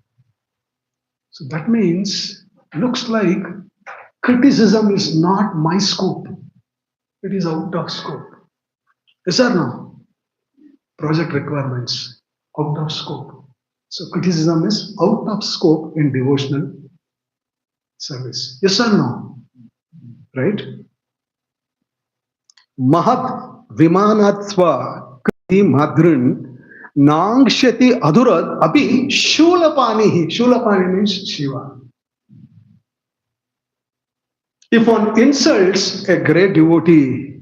So that means, looks like criticism is not my scope. It is out of scope. Yes or no? Project requirements, out of scope. So criticism is out of scope in devotional service. Yes or no? right? Mahat Vimanatva Kriti Madrin Nangshati Adurad Api Shulapani. Shulapani means Shiva. If one insults a great devotee,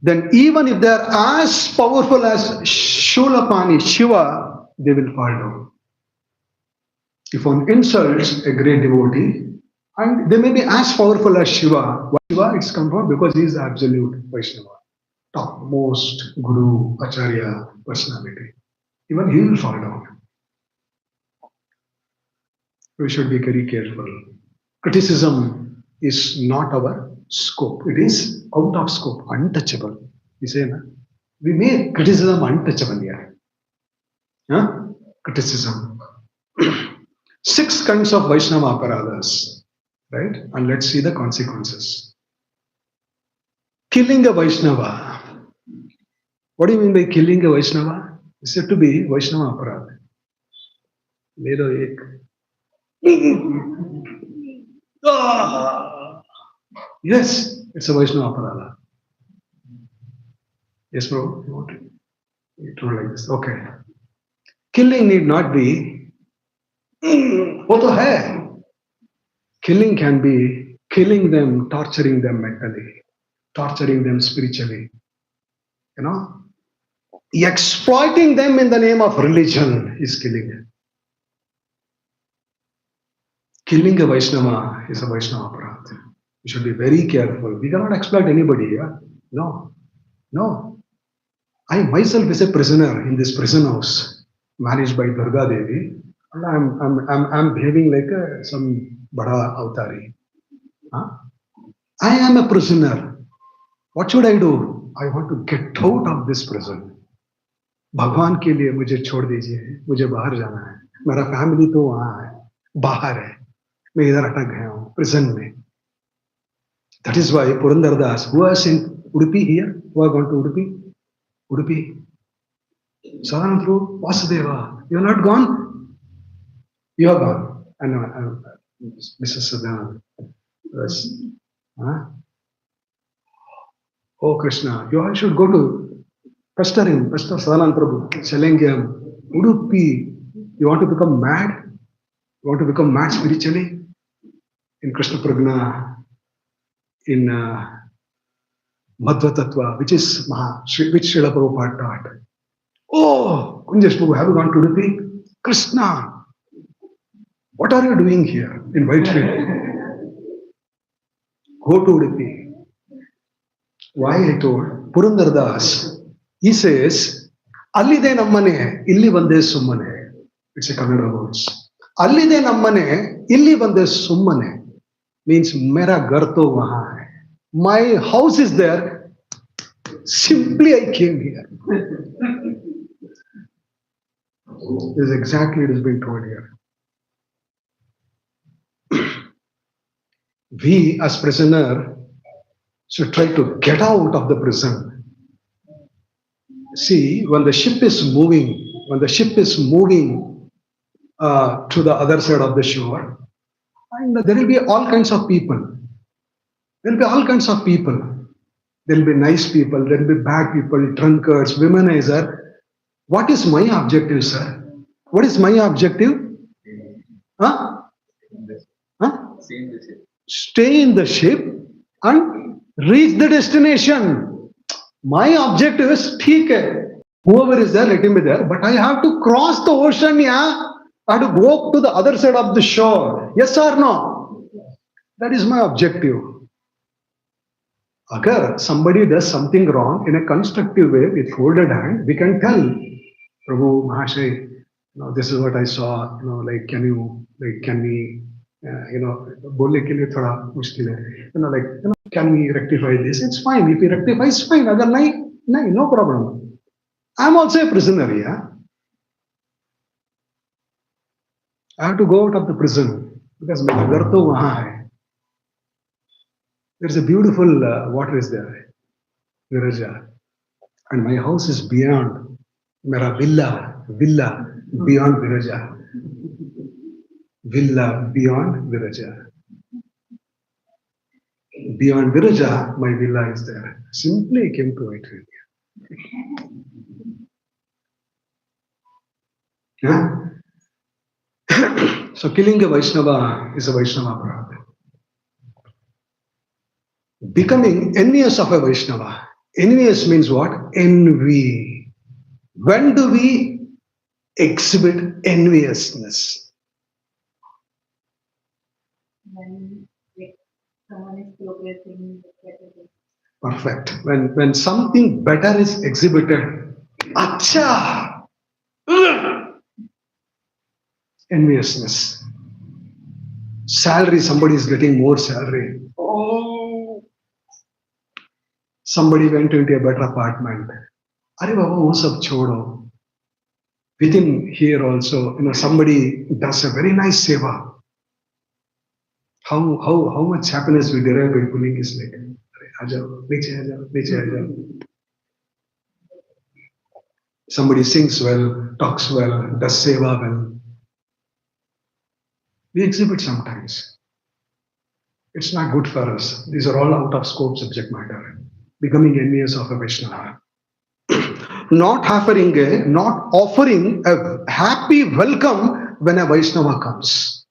then even if they are as powerful as Shulapani, Shiva, they will fall down. If one insults a great devotee, and they may be as powerful as Shiva, why Shiva it's come from? Because he is the absolute Vaishnava, topmost Guru, Acharya personality. Even he will fall down. We should be very careful. Criticism is not our scope. It is out of scope, untouchable. We say, na? We make criticism untouchable here. Huh? Criticism. 6 kinds of Vaishnava aparadas, right? And let's see the consequences. Killing a Vaishnava. What do you mean by killing a Vaishnava? It's said to be Vaishnava aparad. Yes, it's a Vaishnava aparada. Yes, bro. You want to? You told like this. Okay. Killing need not be. वो तो है. Killing can be killing them, torturing them mentally, torturing them spiritually. You know, exploiting them in the name of religion is killing. Killing a Vaishnava is a Vaishnava aparad. We should be very careful. We cannot exploit anybody here. No, no. I myself is a prisoner in this prison house managed by Durga Devi, and I'm behaving like some bada avatari. Huh? I am a prisoner. What should I do? I want to get out of this prison. भगवान के लिए मुझे छोड़ दीजिए, मुझे बाहर जाना है. मेरा फैमिली तो वहाँ है, बाहर है. मैं इधर अटक गया हूँ, prison में. That is why Purandar Das, who has in Udupi here, who have gone to Udupi, Sadanandru, Vasudeva, you are not gone? You are gone. I know, Mrs. Sadanand. Yes. Huh? Oh Krishna, you all should go to Pastor Sadanand Prabhu, Selengam, Udupi. You want to become mad? You want to become mad spiritually? In Krishna Pragna, in Madhva Tattva, which Srila Prabhupada taught. Oh, Kunjesh Prabhu, have you gone to Udupi? Krishna, what are you doing here in Whitefield? Go to Udupi. Why I told Purandar Das, he says, Allide nammane, illi vande summane. It's a Kannada words. Allide nammane, illi vande summane. Means mera gar to wahan hai. My house is there. Simply I came here. This is exactly it is being told here. We as prisoner should try to get out of the prison. See, when the ship is moving to the other side of the shore, and there will be all kinds of people. There will be all kinds of people. There will be nice people, there will be bad people, drunkards, womanizer. What is my objective, sir? What is my objective? Huh? Huh? Stay in the ship and reach the destination. My objective is, theek hai, whoever is there, let him be there, but I have to cross the ocean, yeah? I have to go to the other side of the shore. Yes or no? That is my objective. Agar somebody does something wrong in a constructive way with folded hand, we can tell, Prabhu, Mahashay, this is what I saw, can we, बोलने के लिए थोड़ा मुश्किल है, can we rectify this? It's fine. If we rectify, it's fine. Agar nahi, no problem. I'm also a prisoner, yeah. I have to go out of the prison because my घर तो वहाँ है. There's a beautiful water is there, Viraja, and my house is beyond. Mera villa beyond Viraja. Villa beyond Viraja. Beyond Viraja, my villa is there. Simply came to it. Yeah? So killing a Vaishnava is a Vaishnava aparadha. Becoming envious of a Vaishnava. Envious means what? Envy. When do we exhibit enviousness? When someone is progressing, Perfect. When something better is exhibited, acha, enviousness. Salary, somebody is getting more salary. Oh, somebody went into a better apartment. Arey Baba, wo sab chodo. Within here also, somebody does a very nice seva. How much happiness we derive by pulling his leg. Somebody sings well, talks well, does seva well. We exhibit sometimes. It's not good for us. These are all out of scope subject matter. Becoming envious of a Vaishnava. Not offering a happy welcome when a Vaishnava comes.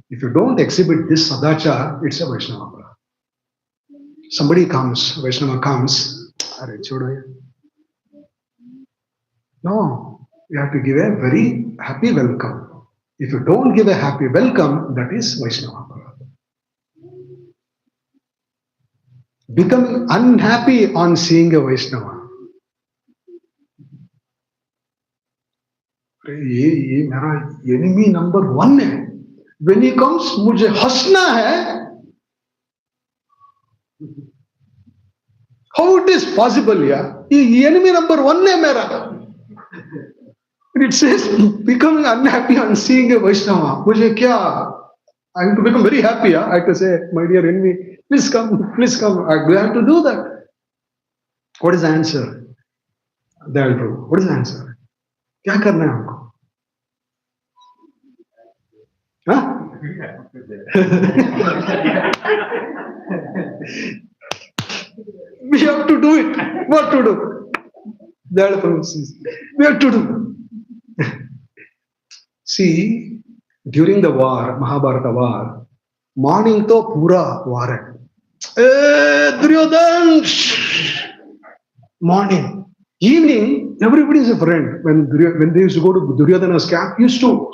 If you don't exhibit this sadachar, it's a Vaishnava. Somebody comes, Vaishnava comes, no, you have to give a very happy welcome. If you don't give a happy welcome, that is Vaishnava. Becoming unhappy on seeing a Vaishnava. ये मेरा enemy number 1 है. When he comes, मुझे हंसना है. How it is possible, yeah? ये enemy number 1 है मेरा. It says becoming unhappy on seeing a Vaishnava. मुझे क्या? I have to become very happy. Yeah? I have to say, my dear enemy, please come, please come. I have to do that. What is the answer? What is the answer? क्या करना है हमको? हाँ? We have to do it. What to do? We have to do. See, during the war, Mahabharata war, morning to pura war hai. Duryodhan! Morning. Evening, everybody is a friend. When they used to go to Duryodhana's camp, used to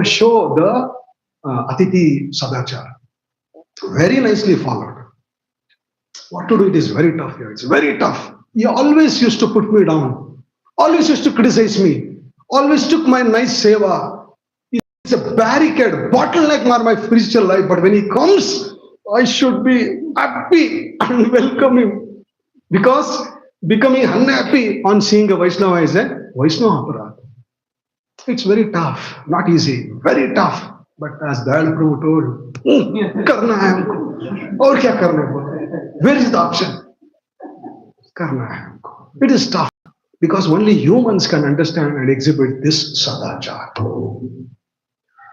show the Atiti Sadachar. Very nicely followed. What to do? It is very tough here. It's very tough. He always used to put me down. Always used to criticize me. Always took my nice seva. It's a barricade, bottleneck for my spiritual life. But when he comes, I should be happy and welcome him. Because becoming unhappy on seeing a Vaishnava is a Vaishnava aparadha. It's very tough, not easy, very tough. But as Dayal Prabhu told, karna hai humko. Aur kya karna hai? Where is the option? Karna hai humko. It is tough because only humans can understand and exhibit this sadachar.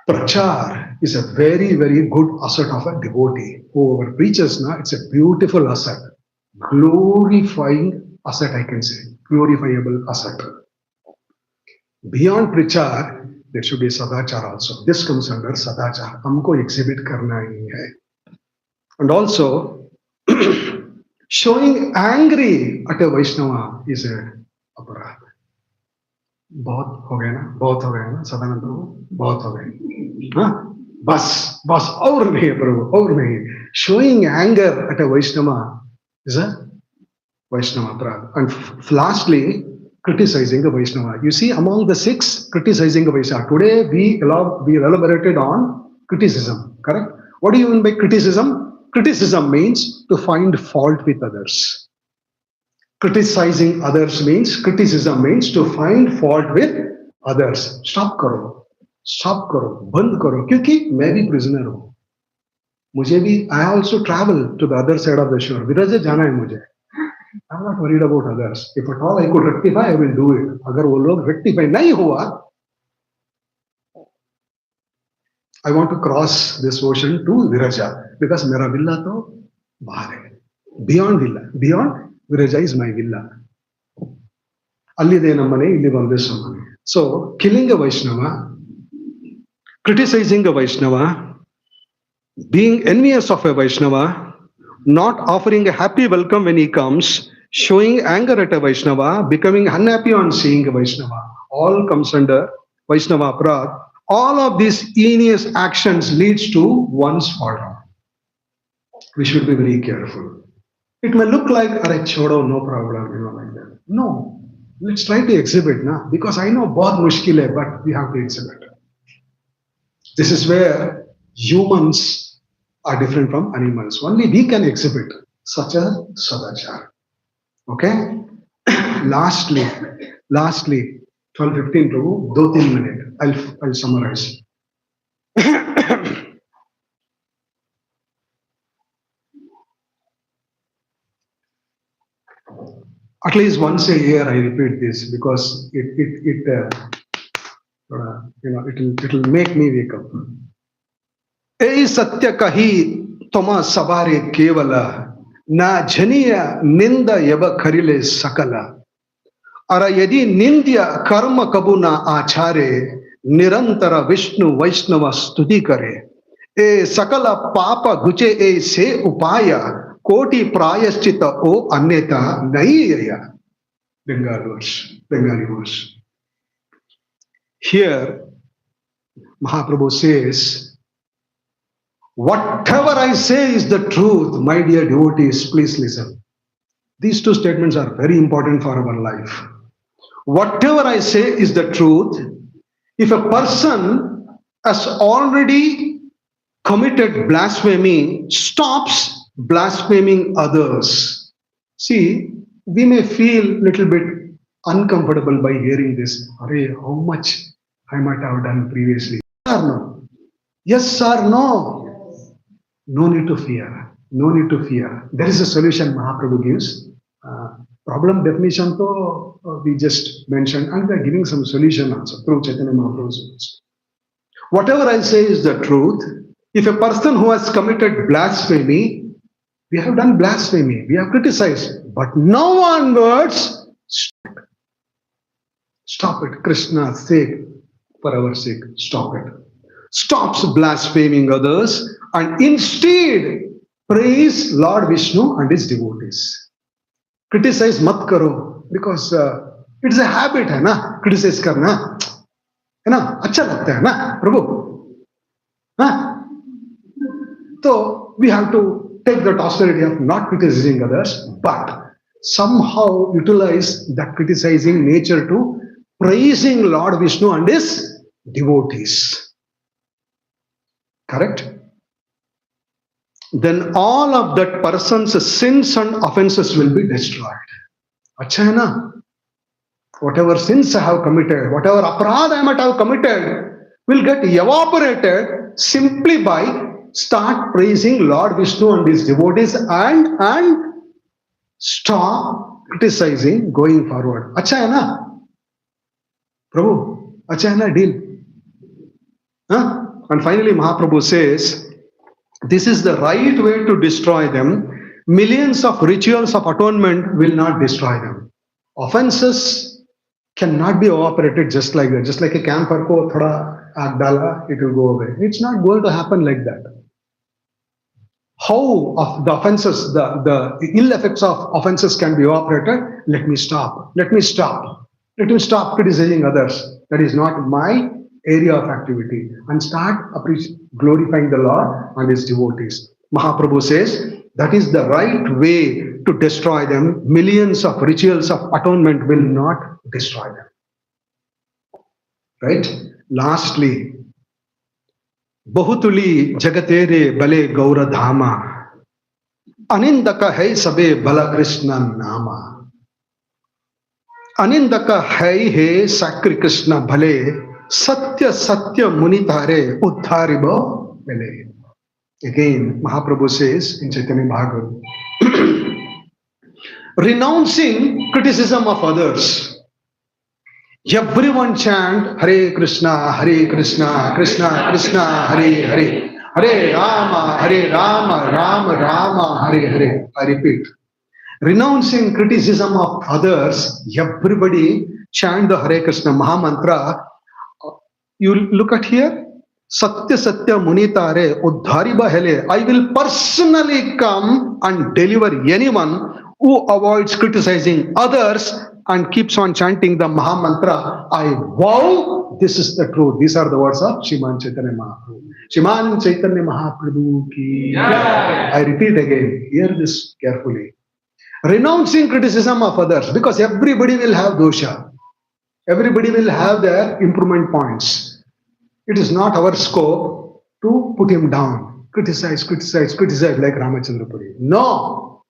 Prachar is a very, very good asset of a devotee. Whoever preaches, it's a beautiful asset. Glorifying asset, I can say. Glorifiable asset. Beyond Prachar, there should be Sadachar also. This comes under Sadachar. Humko exhibit karna hi hai. And also, showing angry at a Vaishnava is a aparadha. बहुत हो गया ना सदानंद प्रभु, बहुत हो गए. हाँ, बस और नहीं प्रभु, और नहीं. Showing anger at a Vaishnava is a Vaishnava aparadha. And lastly, criticizing a Vaishnava. You see, among the 6, criticizing a Vaishnava. Today we elaborated on criticism. Correct? What do you mean by criticism? Criticism means to find fault with others. Criticizing others means, criticism means to find fault with others. Stop karo, band karo. Kyunki मैं भी prisoner हूँ. मुझे भी, I also travel to the other side of the shore. विराजे जाना है मुझे. I'm not worried about others. If at all I could rectify, I will do it. अगर वो लोग rectify नहीं हुआ, I want to cross this ocean to Viraja because मेरा villa तो बाहर है, beyond villa, beyond Viraja is my villa. ಅಲ್ಲಿದೆ ನಮ್ಮನೆ, ಇಲ್ಲಿ ಬಂದೆ ಸುಮ್ಮನೆ. So killing a Vaishnava, criticizing a Vaishnava, being envious of a Vaishnava, not offering a happy welcome when he comes, showing anger at a Vaishnava, becoming unhappy on seeing a Vaishnava, all comes under Vaishnava aparadh. All of these heinous actions leads to one's fall down. We should be very careful. It may look like, "Arey chodo, no problem," like that. No, let's try to exhibit, na? Because I know bahut mushkil hai, but we have to exhibit. This is where humans are different from animals. Only we can exhibit such a sadachar. Okay? Lastly, 12:15, Prabhu, 2-3 minutes. I'll summarize. At least once a year I repeat this because it'll make me wake up. ए सत्य कही तोमा सवारे केवल, ना झनिय निंद यब खरिले सकल. अर यदि निंद्य कर्म कबु न आचारे, निरंतर विष्णु वैष्णव स्तुति करे. ए सकल पाप गुचे ए से उपाय, कोटि प्रायश्चित ओ अन्यथा नहीं या. Bengali verse. Here Mahaprabhu says, whatever I say is the truth, my dear devotees, please listen. These two statements are very important for our life. Whatever I say is the truth. If a person has already committed blasphemy, stops blaspheming others. See, we may feel little bit uncomfortable by hearing this. Arey, how much I might have done previously. Or no? Yes or no? No need to fear. No need to fear. There is a solution Mahaprabhu gives. Problem definition to we just mentioned, and we are giving some solution also through Chaitanya Mahaprabhu's words. Whatever I say is the truth. If a person who has committed blasphemy, we have done blasphemy, we have criticized, but now onwards, stop it. Krishna's sake, for our sake, stop it. Stops blaspheming others and instead praise Lord Vishnu and his devotees. Criticize mat karo, because it's a habit hai na, criticize karna, hai na, acha lagta hai na, Prabhu. So we have to take that austerity of not criticizing others, but somehow utilize that criticizing nature to praising Lord Vishnu and his devotees. Correct? Then all of that person's sins and offenses will be destroyed. Acha hai na? Whatever sins I have committed, whatever aparadha I might have committed, will get evaporated simply by start praising Lord Vishnu and his devotees and stop criticizing going forward. Acha hai na? Prabhu, acha hai na deal? And finally Mahaprabhu says, this is the right way to destroy them. Millions of rituals of atonement will not destroy them. Offenses cannot be evaporated just like that. Just like a camphor ko thoda aag dala, it will go away. It's not going to happen like that. How of the offenses, the ill effects of offenses can be evaporated? Let me stop criticizing others. That is not my area of activity, and start glorifying the Lord and his devotees. Mahaprabhu says that is the right way to destroy them. Millions of rituals of atonement will not destroy them. Right? Lastly, Bahutuli Jagatere Bale Gaura Dhama, Anindaka hai sabe Bala Krishna Nama. Anindaka hai he Sakri Krishna Bhale, Satya Satya Munitare Uddharibo Bele. Again, Mahaprabhu says in Chaitanya Bhagavat, renouncing criticism of others. Everyone chant Hare Krishna, Krishna Krishna, Hare Hare. Hare Rama, Rama Rama, Hare Hare. I repeat. Renouncing criticism of others, everybody chant the Hare Krishna Maha Mantra. You look at here. Satya Satya Munitare Uddhariba Hele. I will personally come and deliver anyone who avoids criticizing others and keeps on chanting the Maha Mantra. I vow this is the truth. These are the words of Shriman Chaitanya Mahaprabhu. Shriman Chaitanya Mahaprabhu ki. I repeat again. Hear this carefully. Renouncing criticism of others, because everybody will have dosha. Everybody will have their improvement points. It is not our scope to put him down. Criticize like Ramachandra Puri. No.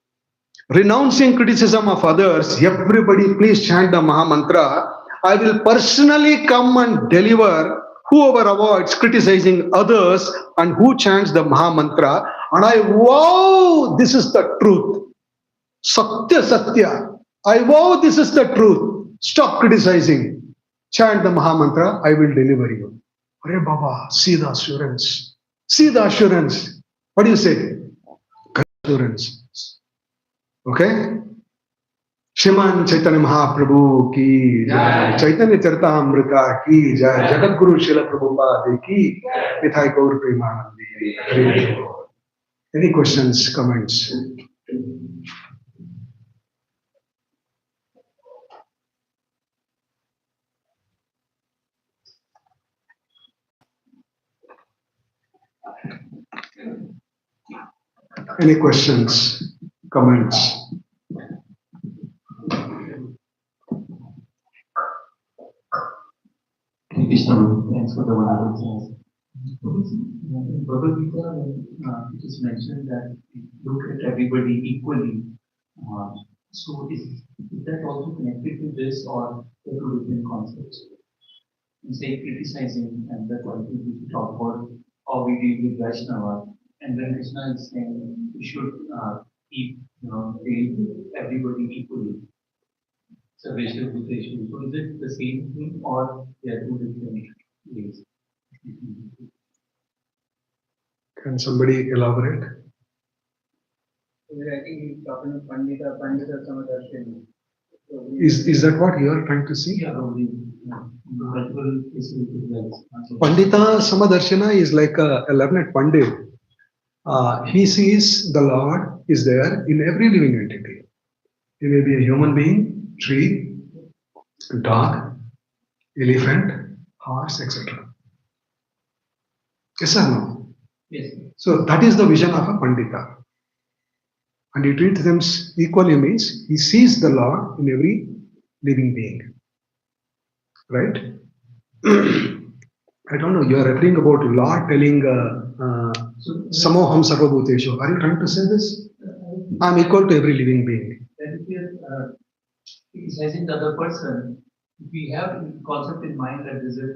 Renouncing criticism of others, everybody please chant the Maha Mantra. I will personally come and deliver whoever avoids criticizing others and who chants the Maha Mantra. And I vow this is the truth. Satya Satya. I vow this is the truth. Stop criticizing. Chant the Maha Mantra. I will deliver you. Hare Baba, see the assurance. See the assurance. What do you say? Assurance. Okay? Shriman Chaitanya Mahaprabhu ki jai. Chaitanya Charitamrita ki jai. Jagat Guru Srila Prabhupada ki. Nitai Gaur Premanandi. Any questions, comments? Any questions, comments? Krishna, thanks for the wonderful sense. In Bhagavad Gita, it is mentioned that look at everybody equally. So is that also connected to this, or the two different concepts? You say criticizing and the quality we talk about how we deal with Vaishnava, and then Krishna is saying we should keep, deal with everybody equally. So Vaishnava Bhuteshwar. So is it the same thing, or they are two different ways? Can somebody elaborate? I think he's talking of Pandita Samadarshini. Is that what you are trying to see? Yeah, multiple cases with wells. Pandita Samadarshana is like a learned Pandit. He sees the Lord is there in every living entity. He may be a human being, tree, dog, elephant, horse, etc. Yes or no? Yes. So that is the vision of a Pandita. And he treats them equally means he sees the Lord in every living being. Right? I don't know, you are referring about Lord telling Samoham Sarvabhuteshu. Are you trying to say this? I am equal to every living being. Then if we are criticizing the other person, if we have the concept in mind that there is a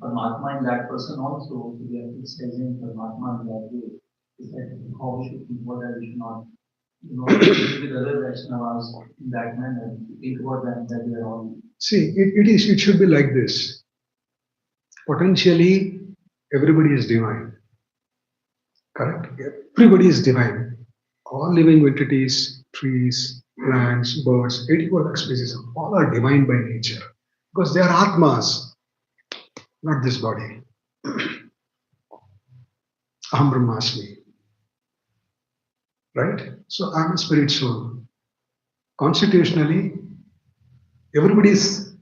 Paramatma in that person also, we are criticizing Paramatma in that way. Is that how we should think about that? We should not, deal with other Vaishnavas in that manner. Think about them that they are all. See, it should be like this. Potentially, everybody is divine. Correct? Everybody is divine. All living entities, trees, plants, birds, 84 lakh species, all are divine by nature. Because they are Atmas, not this body. Aham Brahmasmi. Right? So I am a spirit soul. Constitutionally, everybody is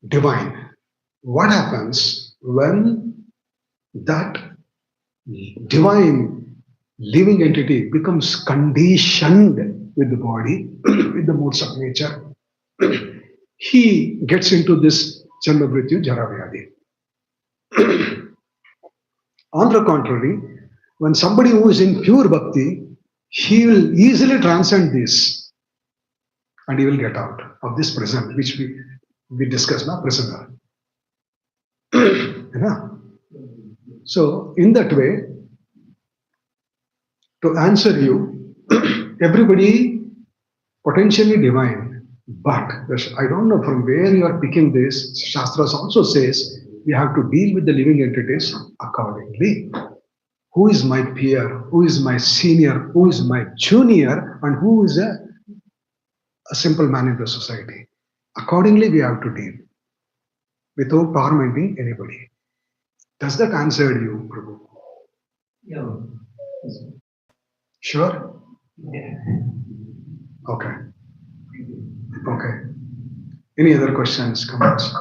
divine. What happens when that divine living entity becomes conditioned with the body, with the modes of nature? He gets into this Janma Mrityu Jara Vyadhi. On the contrary, when somebody who is in pure bhakti, he will easily transcend this and he will get out of this prison, which we discussed now, prisoner. So, in that way, to answer you, everybody potentially divine, but I don't know from where you are picking this. Shastras also says We have to deal with the living entities accordingly. Who is my peer? Who is my senior? Who is my junior? And who is a simple man in the society? Accordingly, we have to deal without tormenting anybody. Does that answer you, Prabhu? Yeah. Sure? Yeah. Okay. Okay. Any other questions, comments?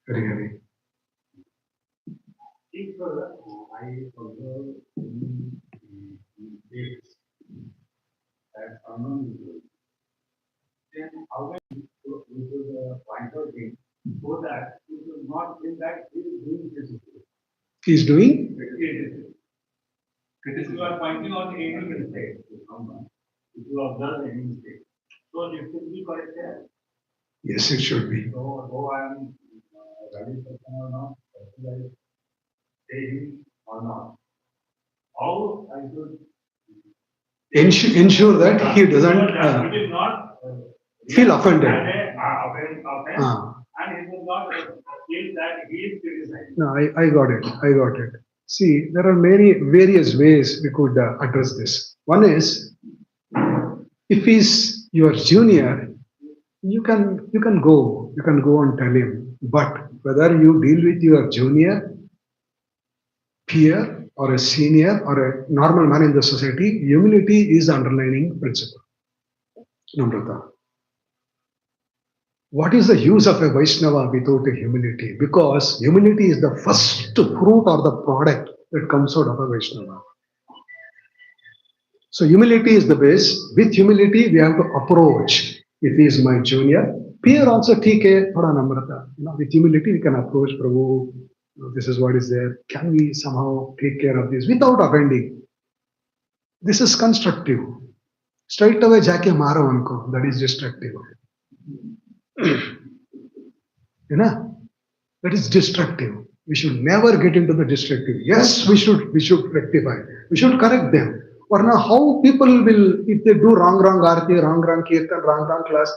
Very heavy. If I observe in dates that unknown people, then how can we should point out things so that we should not think that he is doing this. He's doing? If you are pointing out any mistake to someone, if you observe any mistake, so it should be corrected. Yes, it should be. So, though I am valid person or not, should I say him or not? How I should Ensure that he doesn't he will not feel offended. Offend, and he will not feel that he is criticized. No, I got it. I got it. See, there are many various ways we could address this. One is, if he's your junior, you can go and tell him. But whether you deal with your junior, peer, or a senior, or a normal man in the society, humility is the underlying principle. Namrata. What is the use of a Vaishnava without a humility? Because humility is the first fruit or the product that comes out of a Vaishnava. So humility is the base. With humility, we have to approach. If he is my junior, peer also theek hai, thoda namrata. With humility, we can approach Prabhu. This is what is there. Can we somehow take care of this without offending? This is constructive. Straight away, jaake maro unko. That is destructive. That is destructive. We should never get into the destructive. Yes, we should rectify. We should correct them. Or now, how people will, if they do wrong aarti, wrong kirtan, wrong class,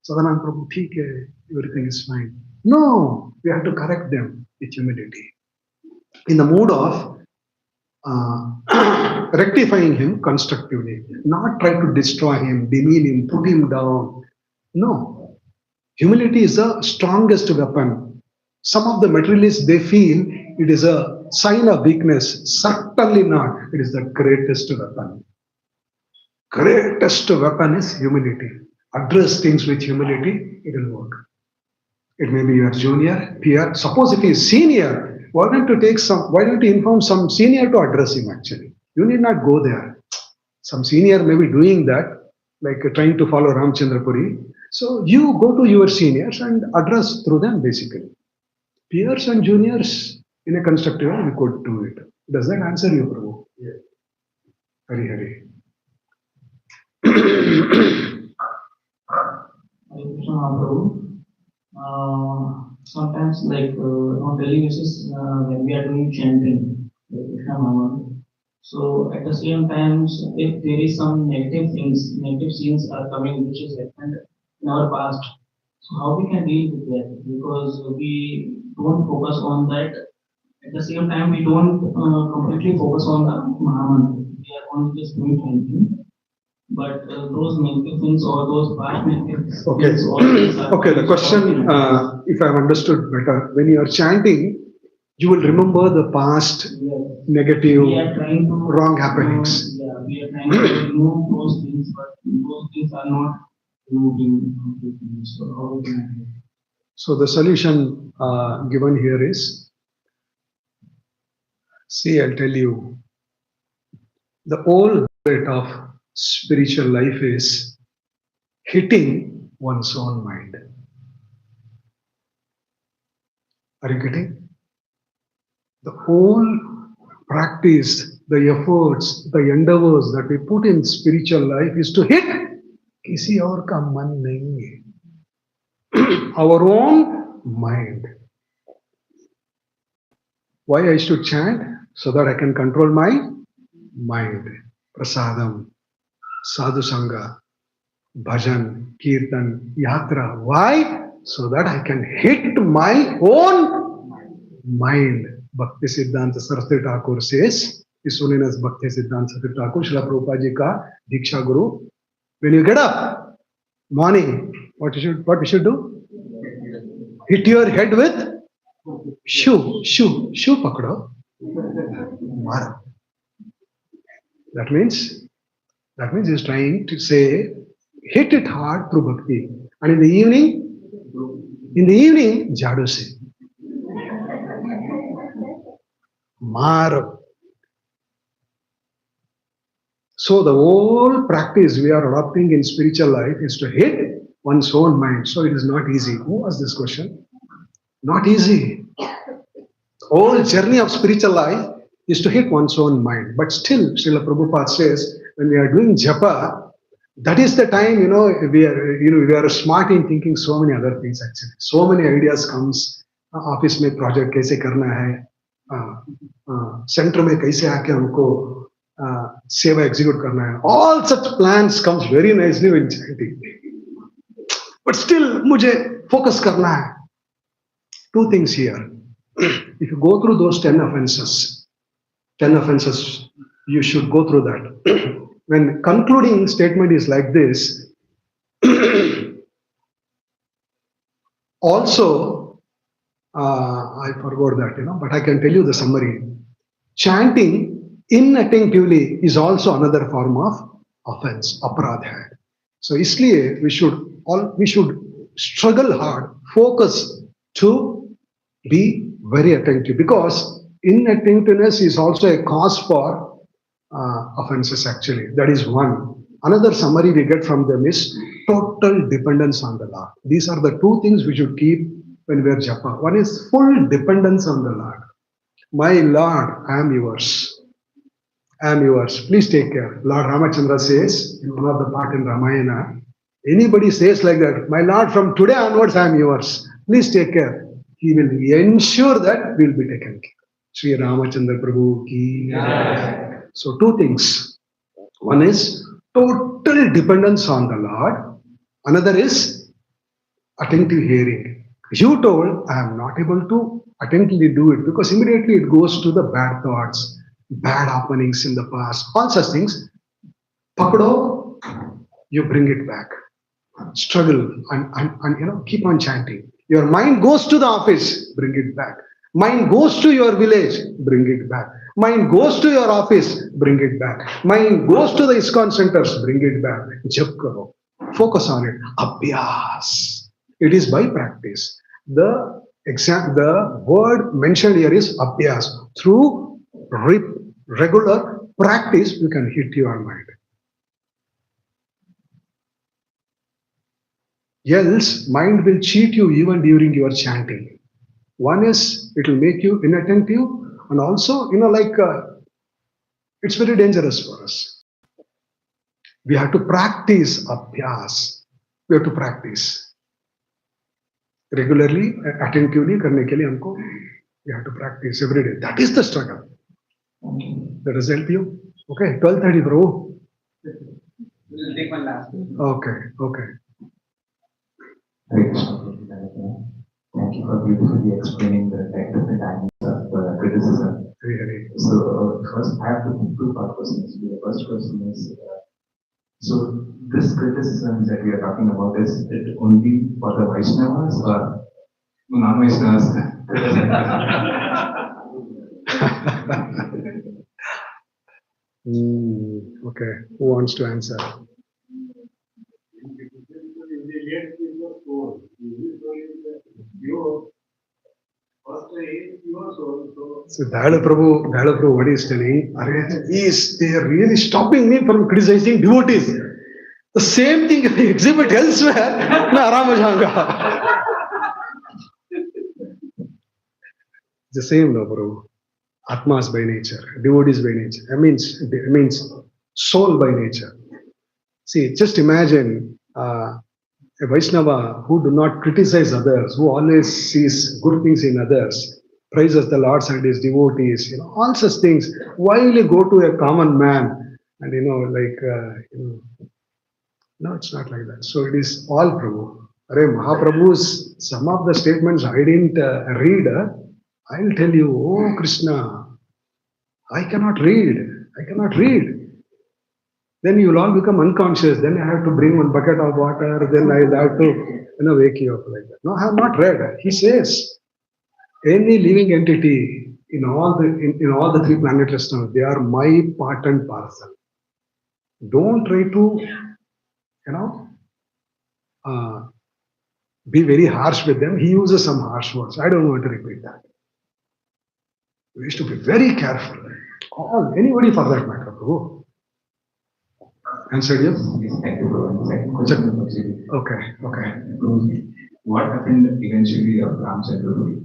Sadhanand Prabhu, theek hai, everything is fine. No, we have to correct them with humility. In the mood of rectifying him constructively, not try to destroy him, demean him, put him down. No. Humility is the strongest weapon. Some of the materialists, they feel it is a sign of weakness. Certainly not. It is the greatest weapon. Greatest weapon is humility. Address things with humility, it will work. It may be your junior, peer. Suppose if he is senior, why don't you inform some senior to address him actually? You need not go there. Some senior may be doing that, like trying to follow Ramachandra Puri. So you go to your seniors and address through them basically. Peers and juniors in a constructive way, we could do it. Does that answer you, Prabhu? Yes. Hari. Prabhu. Sometimes, like on daily basis, when we are doing chanting, like Krishna Mama, so at the same time, if there is some negative scenes are coming, which is happened in our past, so how we can deal with that? Because we don't focus on that. At the same time, we don't completely focus on the Mahamantra. We are only just doing chanting. But those negative things or those past negative things. Okay, the question, if I've understood better, when you are chanting, you will remember the past negative, wrong happenings. We are trying to remove those things, but those things are not removing completely. So, how we can. So, the solution given here is, see, I'll tell you, the whole bit of spiritual life is hitting one's own mind. Are you getting? The whole practice, the efforts, the endeavors that we put in spiritual life is to hit kisi aur ka man nahi hai. Our own mind. Why I should chant? So that I can control my mind. Prasadam. Sadhu Sangha. bhajan, kirtan, yatra. Why? So that I can hit my own mind. Bhakti Siddhanta Saraswati Thakur says, is known as Bhakti Siddhanta Saraswati Thakur, Srila Prabhupada ji ka Diksha Guru. When you get up, morning, what you should do? Hit your head with shoe pakdo. Mara. That means he's trying to say, hit it hard through bhakti. And in the evening, jadu se. Mar. So the whole practice we are adopting in spiritual life is to hit one's own mind. So it is not easy. Who asked this question? Not easy. Whole journey of spiritual life is to hit one's own mind. But still, Srila Prabhupada says, when we are doing japa, that is the time, we are smart in thinking so many other things actually. So many ideas comes. Office में project कैसे करना है, center में कैसे आके हमको सेवा execute करना है. All such plans comes very nicely when chanting. But still, मुझे focus करना है. Two things here. If you go through those 10 offenses, you should go through that. When concluding statement is like this, also, I forgot that, but I can tell you the summary. Chanting inattentively is also another form of offense, aparadha. So, isliye we should struggle hard, focus to be very attentive, because inattentiveness is also a cause for offenses actually. That is one. Another summary we get from them is total dependence on the Lord. These are the two things we should keep when we are japa. One is full dependence on the Lord. My Lord, I am yours. I am yours. Please take care. Lord Ramachandra says in one of the part in Ramayana, anybody says like that, my Lord, from today onwards I am yours. Please take care. He will ensure that we will be taken care. Sri Ramachandra Prabhu ki. Yeah. So two things. One is total dependence on the Lord. Another is attentive hearing. You told, I am not able to attentively do it, because immediately it goes to the bad thoughts, bad happenings in the past, all such things. Pakdo, you bring it back. Struggle and keep on chanting. Your mind goes to the office, bring it back. Mind goes to your village, bring it back. Mind goes to your office, bring it back. Mind goes to the ISKCON centers, bring it back. Jap karo. Focus on it. Abhyas. It is by practice. The word mentioned here is abhyas. Through regular practice, you can hit your mind. Else, mind will cheat you even during your chanting. One is, it will make you inattentive, and also, it's very dangerous for us. We have to practice abhyas. We have to practice regularly, attentively. करने के लिए हमको, we have to practice every day. That is the struggle. That does help you. Okay, 12:30, bro. We'll take one last. Okay. Thank you for beautifully explaining the different angles of criticism. Very. So first, I have two-part questions. The first question is, so this criticism that we are talking about, is it only for the Vaishnavas or non-Vaishnavas? Okay, who wants to answer? So Dayala Prabhu, what he is telling, they are really stopping me from criticizing devotees. The same thing if they exhibit elsewhere, मैं आराम हो जाऊंगा. The same, no, Prabhu. Atmas by nature, devotees by nature. It means soul by nature. See, just imagine a Vaishnava who do not criticize others, who always sees good things in others, praises the Lord and his devotees, all such things. Why will you go to a common man and No, it's not like that. So it is all Prabhu. Arey Mahaprabhu's, some of the statements I didn't read. I'll tell you, oh Krishna, I cannot read. I cannot read. Then you'll all become unconscious. Then I have to bring one bucket of water. Then I'll have to, wake you up like that. No, I have not read. He says, any living entity in all the three planetary systems, they are my part and parcel. Don't try to, be very harsh with them. He uses some harsh words. I don't want to repeat that. We used to be very careful. Anybody for that matter. Prabhu. Answered you? Yes, thank you, Prabhu. Second question. Okay. What happened eventually of Ramachandra?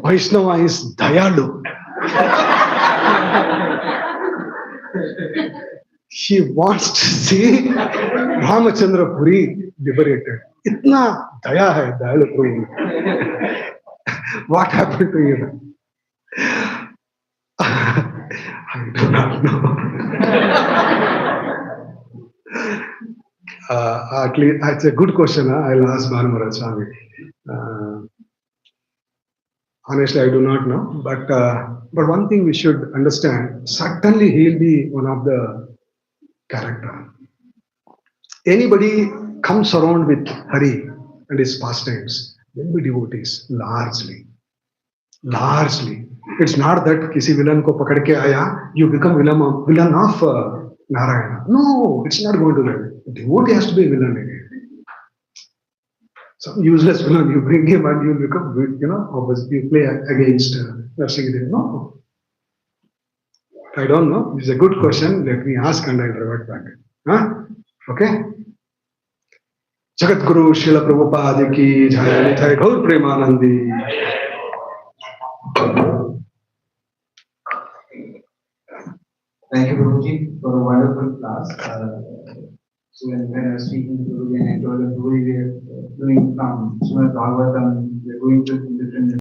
Vaishnava is Dayalu. He wants to see Ramachandra Puri liberated. Itna daya hai Dayalu Prabhu. What happened to him? I do not know. At least it's a good question. I'll ask Bhanumaraj Swami. Honestly, I do not know. But one thing we should understand: certainly he'll be one of the character. Anybody comes around with Hari and his pastimes, they'll be devotees largely. It's not that किसी villain को पकड़ के आया, you become villain of Narayana. No, it's not going to that. Devotee has to be a villain again. Some useless villain, you bring him and you become, you play against Narsingadev. No. I don't know. It's a good question. Let me ask and I'll revert back. Huh? Okay? Jagat Guru Srila Prabhupada ki Jai, Nitai Gaur Premanandi. Thank you, Prabhuji, for a wonderful class. So when I was speaking to Prabhuji and I told him, Prabhuji, we are doing from Srimad Bhagavatam, we are going to different